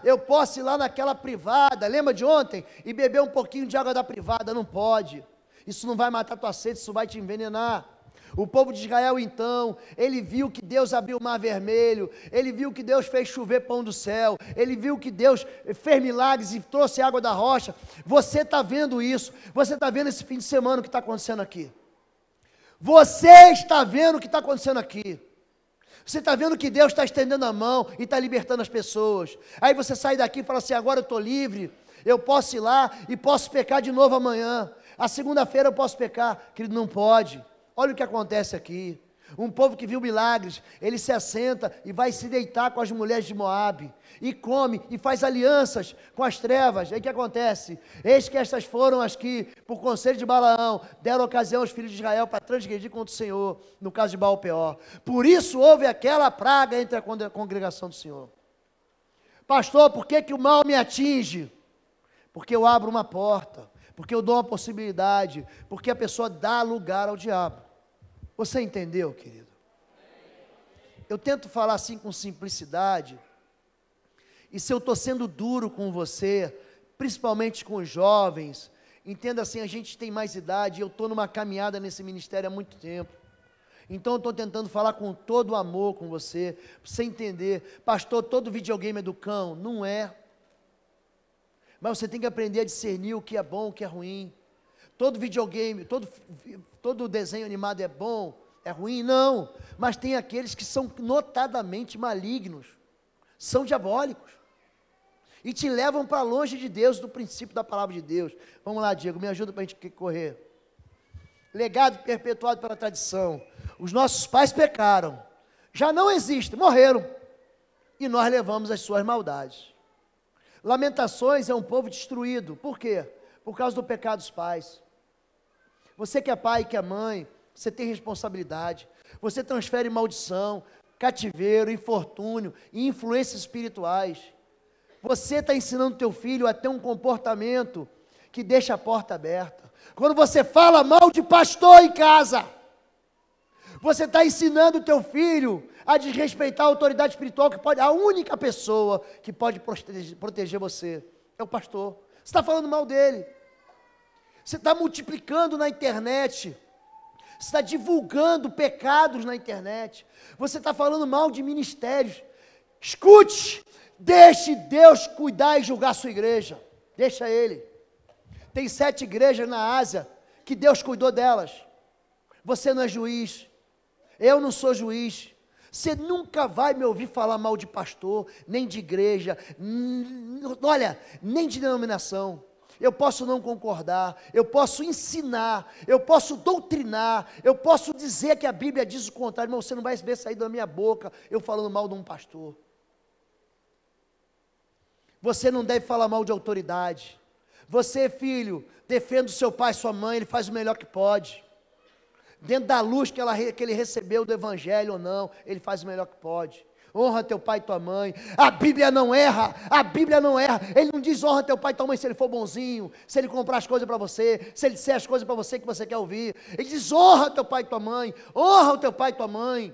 eu posso ir lá naquela privada, lembra de ontem? E beber um pouquinho de água da privada. Não pode. Isso não vai matar tua sede, isso vai te envenenar. O povo de Israel então, ele viu que Deus abriu o mar vermelho, ele viu que Deus fez chover pão do céu, ele viu que Deus fez milagres e trouxe água da rocha. Você está vendo isso, você está vendo esse fim de semana o que está acontecendo aqui. Você está vendo o que está acontecendo aqui. Você está vendo que Deus está estendendo a mão e está libertando as pessoas. Aí você sai daqui e fala assim, agora eu estou livre, eu posso ir lá e posso pecar de novo amanhã. A segunda-feira eu posso pecar. Querido, não pode. Olha o que acontece aqui. Um povo que viu milagres, ele se assenta e vai se deitar com as mulheres de Moabe, e come, e faz alianças com as trevas. Aí o que acontece? Eis que estas foram as que, por conselho de Balaão, deram ocasião aos filhos de Israel para transgredir contra o Senhor, no caso de Baal-Peor. Por isso houve aquela praga entre a congregação do Senhor. Pastor, por que o mal me atinge? Porque eu abro uma porta, porque eu dou uma possibilidade, porque a pessoa dá lugar ao diabo. Você entendeu, querido? Eu tento falar assim com simplicidade, e se eu estou sendo duro com você, principalmente com os jovens, entenda assim, a gente tem mais idade, eu estou numa caminhada nesse ministério há muito tempo, então eu estou tentando falar com todo o amor com você, para você entender. Pastor, todo videogame é do cão? Não é. Mas você tem que aprender a discernir o que é bom, o que é ruim. Todo videogame, todo desenho animado é bom, é ruim? Não. Mas tem aqueles que são notadamente malignos, são diabólicos, e te levam para longe de Deus, do princípio da palavra de Deus. Vamos lá, Diego, me ajuda para a gente correr. Legado perpetuado pela tradição. Os nossos pais pecaram, já não existem, morreram, e nós levamos as suas maldades. Lamentações é um povo destruído. Por quê? Por causa do pecado dos pais. Você que é pai, que é mãe, você tem responsabilidade. Você transfere maldição, cativeiro, infortúnio e influências espirituais. Você está ensinando teu filho a ter um comportamento que deixa a porta aberta. Quando você fala mal de pastor em casa, você está ensinando o teu filho a desrespeitar a autoridade espiritual, que pode, a única pessoa que pode proteger você é o pastor. Você está falando mal dele. Você está multiplicando na internet. Você está divulgando pecados na internet. Você está falando mal de ministérios. Escute, deixe Deus cuidar e julgar a sua igreja. Deixa Ele. Tem 7 igrejas na Ásia que Deus cuidou delas. Você não é juiz. Eu não sou juiz. Você nunca vai me ouvir falar mal de pastor, nem de igreja, olha, nem de denominação. Eu posso não concordar, eu posso ensinar, eu posso doutrinar, eu posso dizer que a Bíblia diz o contrário, mas você não vai ver sair da minha boca eu falando mal de um pastor. Você não deve falar mal de autoridade. Você, filho, defenda o seu pai e sua mãe, ele faz o melhor que pode. Dentro da luz que ele recebeu do evangelho ou não, ele faz o melhor que pode. Honra teu pai e tua mãe. A Bíblia não erra, a Bíblia não erra. Ele não diz honra teu pai e tua mãe se ele for bonzinho, se ele comprar as coisas para você, se ele disser as coisas para você que você quer ouvir. Ele diz honra teu pai e tua mãe, honra o teu pai e tua mãe.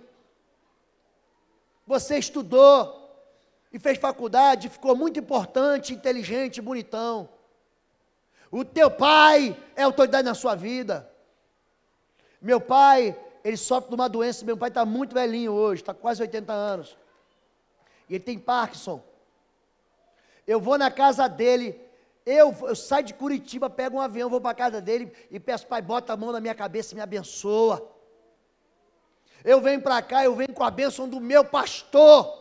Você estudou e fez faculdade, ficou muito importante, inteligente, bonitão. O teu pai é autoridade na sua vida. Meu pai, ele sofre de uma doença, meu pai está muito velhinho hoje, está quase 80 anos. E ele tem Parkinson. Eu vou na casa dele, eu saio de Curitiba, pego um avião, vou para a casa dele e peço, pai, bota a mão na minha cabeça e me abençoa. Eu venho para cá, eu venho com a bênção do meu pastor.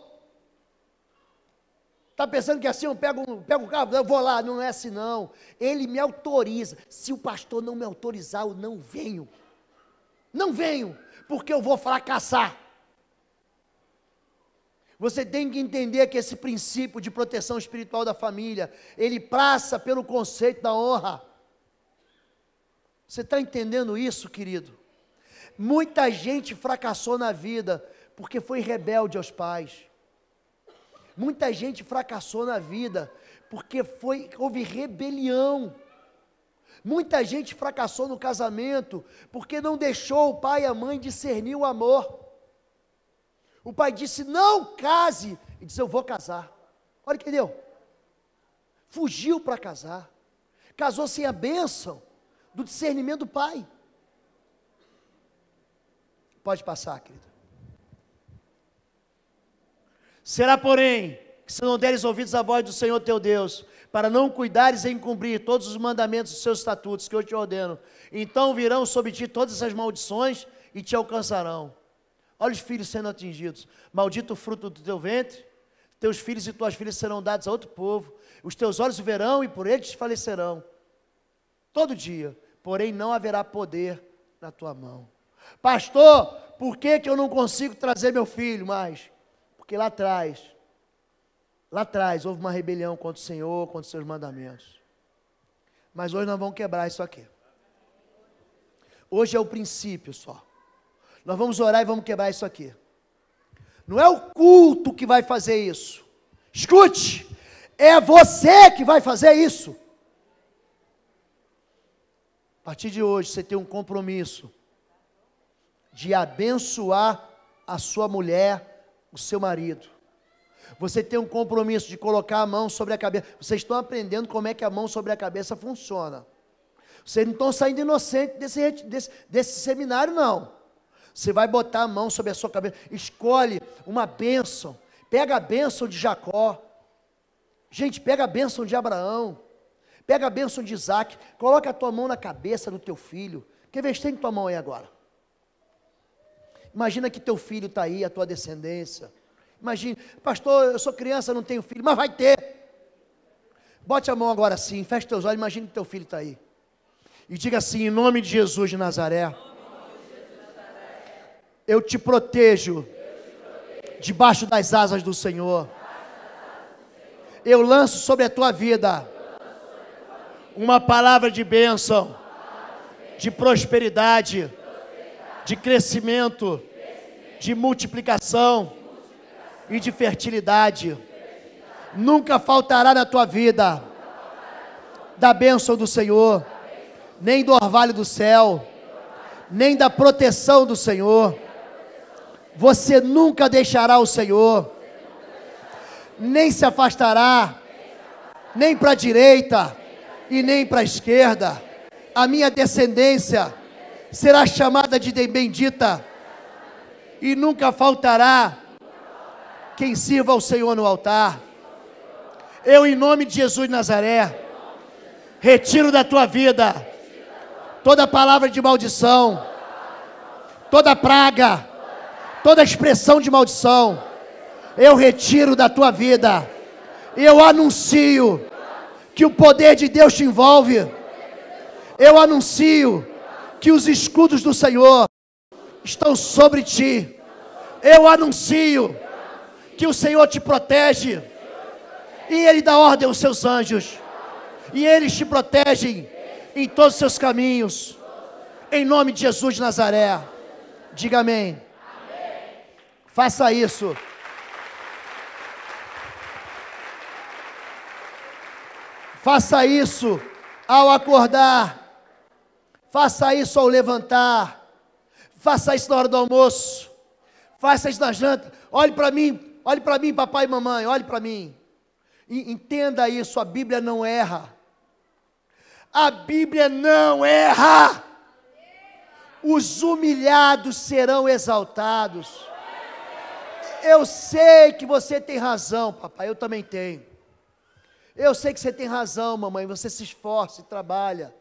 Está pensando que assim eu pego o carro, eu vou lá, não é assim não. Ele me autoriza. Se o pastor não me autorizar, eu não venho. Não venho, porque eu vou fracassar. Você tem que entender que esse princípio de proteção espiritual da família, ele passa pelo conceito da honra. Você está entendendo isso, querido? Muita gente fracassou na vida, porque foi rebelde aos pais. Muita gente fracassou na vida, porque houve rebelião. Muita gente fracassou no casamento, porque não deixou o pai e a mãe discernir o amor. O pai disse, não case, e disse, eu vou casar. Olha o que deu. Fugiu para casar. Casou sem a bênção do discernimento do pai. Pode passar, querido. Será, porém, que se não deres ouvidos à voz do Senhor teu Deus, para não cuidares em cumprir todos os mandamentos dos seus estatutos que eu te ordeno, então virão sobre ti todas as maldições e te alcançarão. Olha os filhos sendo atingidos. Maldito o fruto do teu ventre, teus filhos e tuas filhas serão dados a outro povo, os teus olhos o verão e por eles desfalecerão. Todo dia, porém não haverá poder na tua mão. Pastor, por que eu não consigo trazer meu filho mais? Porque lá atrás houve uma rebelião contra o Senhor, contra os seus mandamentos. Mas hoje nós vamos quebrar isso aqui. Hoje é o princípio só. Nós vamos orar e vamos quebrar isso aqui. Não é o culto que vai fazer isso. Escute, é você que vai fazer isso. A partir de hoje você tem um compromisso de abençoar a sua mulher, o seu marido. Você tem um compromisso de colocar a mão sobre a cabeça. Vocês estão aprendendo como é que a mão sobre a cabeça funciona. Vocês não estão saindo inocentes desse seminário, não. Você vai botar a mão sobre a sua cabeça. Escolhe uma bênção. Pega a bênção de Jacó. Gente, pega a bênção de Abraão. Pega a bênção de Isaac. Coloca a tua mão na cabeça do teu filho. Quer ver? Estende tua mão aí agora. Imagina que teu filho está aí, a tua descendência. Imagine, pastor, eu sou criança, não tenho filho, mas vai ter. Bote a mão agora assim, feche teus olhos, imagine que teu filho está aí. E diga assim, em nome de Jesus de Nazaré, eu te protejo debaixo das asas do Senhor. Eu lanço sobre a tua vida uma palavra de bênção, de prosperidade, de crescimento, de multiplicação e de fertilidade. Nunca faltará na tua vida da bênção do Senhor, nem do orvalho do céu, nem da proteção do Senhor. Você nunca deixará o Senhor, nem se afastará, nem para a direita e nem para a esquerda. A minha descendência será chamada de bendita, e nunca faltará quem sirva ao Senhor no altar. Eu, em nome de Jesus de Nazaré, retiro da tua vida toda palavra de maldição, toda praga, toda expressão de maldição. Eu retiro da tua vida. Eu anuncio que o poder de Deus te envolve. Eu anuncio que os escudos do Senhor estão sobre ti. Eu anuncio que o Senhor te protege, e Ele dá ordem aos seus anjos, e eles te protegem em todos os seus caminhos, em nome de Jesus de Nazaré. Diga amém. Faça isso. Faça isso ao acordar. Faça isso ao levantar. Faça isso na hora do almoço. Faça isso na janta. Olhe para mim, papai e mamãe, olhe para mim. E entenda isso, a Bíblia não erra. A Bíblia não erra. Os humilhados serão exaltados. Eu sei que você tem razão, papai, eu também tenho. Eu sei que você tem razão, mamãe, você se esforça e trabalha.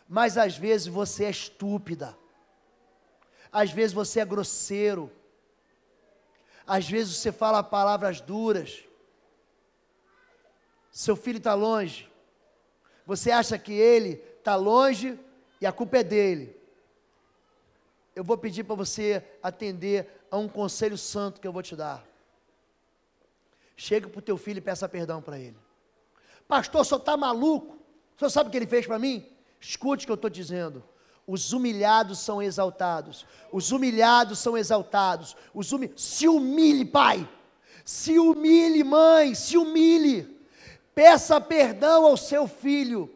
Mas às vezes você é estúpida. Às vezes você é grosseiro. Às vezes você fala palavras duras. Seu filho está longe. Você acha que ele está longe e a culpa é dele. Eu vou pedir para você atender a um conselho santo que eu vou te dar. Chega para o teu filho e peça perdão para ele. Pastor, o senhor está maluco? O senhor sabe o que ele fez para mim? Escute o que eu estou dizendo. Os humilhados são exaltados. Os humilhados são exaltados. Se humilhe, pai. Se humilhe, mãe. Se humilhe. Peça perdão ao seu filho.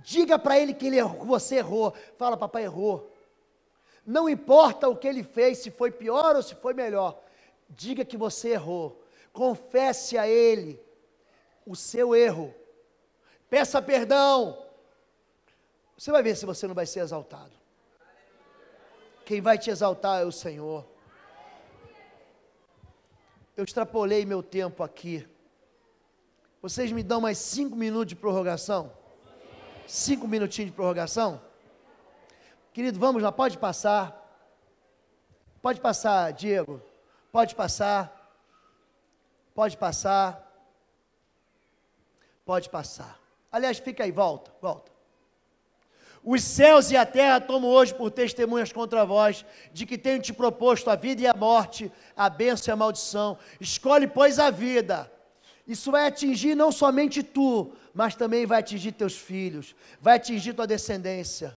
Diga para ele que você errou. Fala, papai errou. Não importa o que ele fez, se foi pior ou se foi melhor. Diga que você errou. Confesse a ele o seu erro. Peça perdão. Você vai ver se você não vai ser exaltado. Quem vai te exaltar é o Senhor. Eu extrapolei meu tempo aqui. Vocês me dão mais 5 minutos de prorrogação? 5 minutinhos de prorrogação? Querido, vamos lá, pode passar. Pode passar, Diego. Pode passar. Pode passar. Pode passar. Aliás, fica aí, volta. Os céus e a terra tomam hoje por testemunhas contra vós, de que tenho te proposto a vida e a morte, a bênção e a maldição. Escolhe, pois, a vida. Isso vai atingir não somente tu, mas também vai atingir teus filhos, vai atingir tua descendência.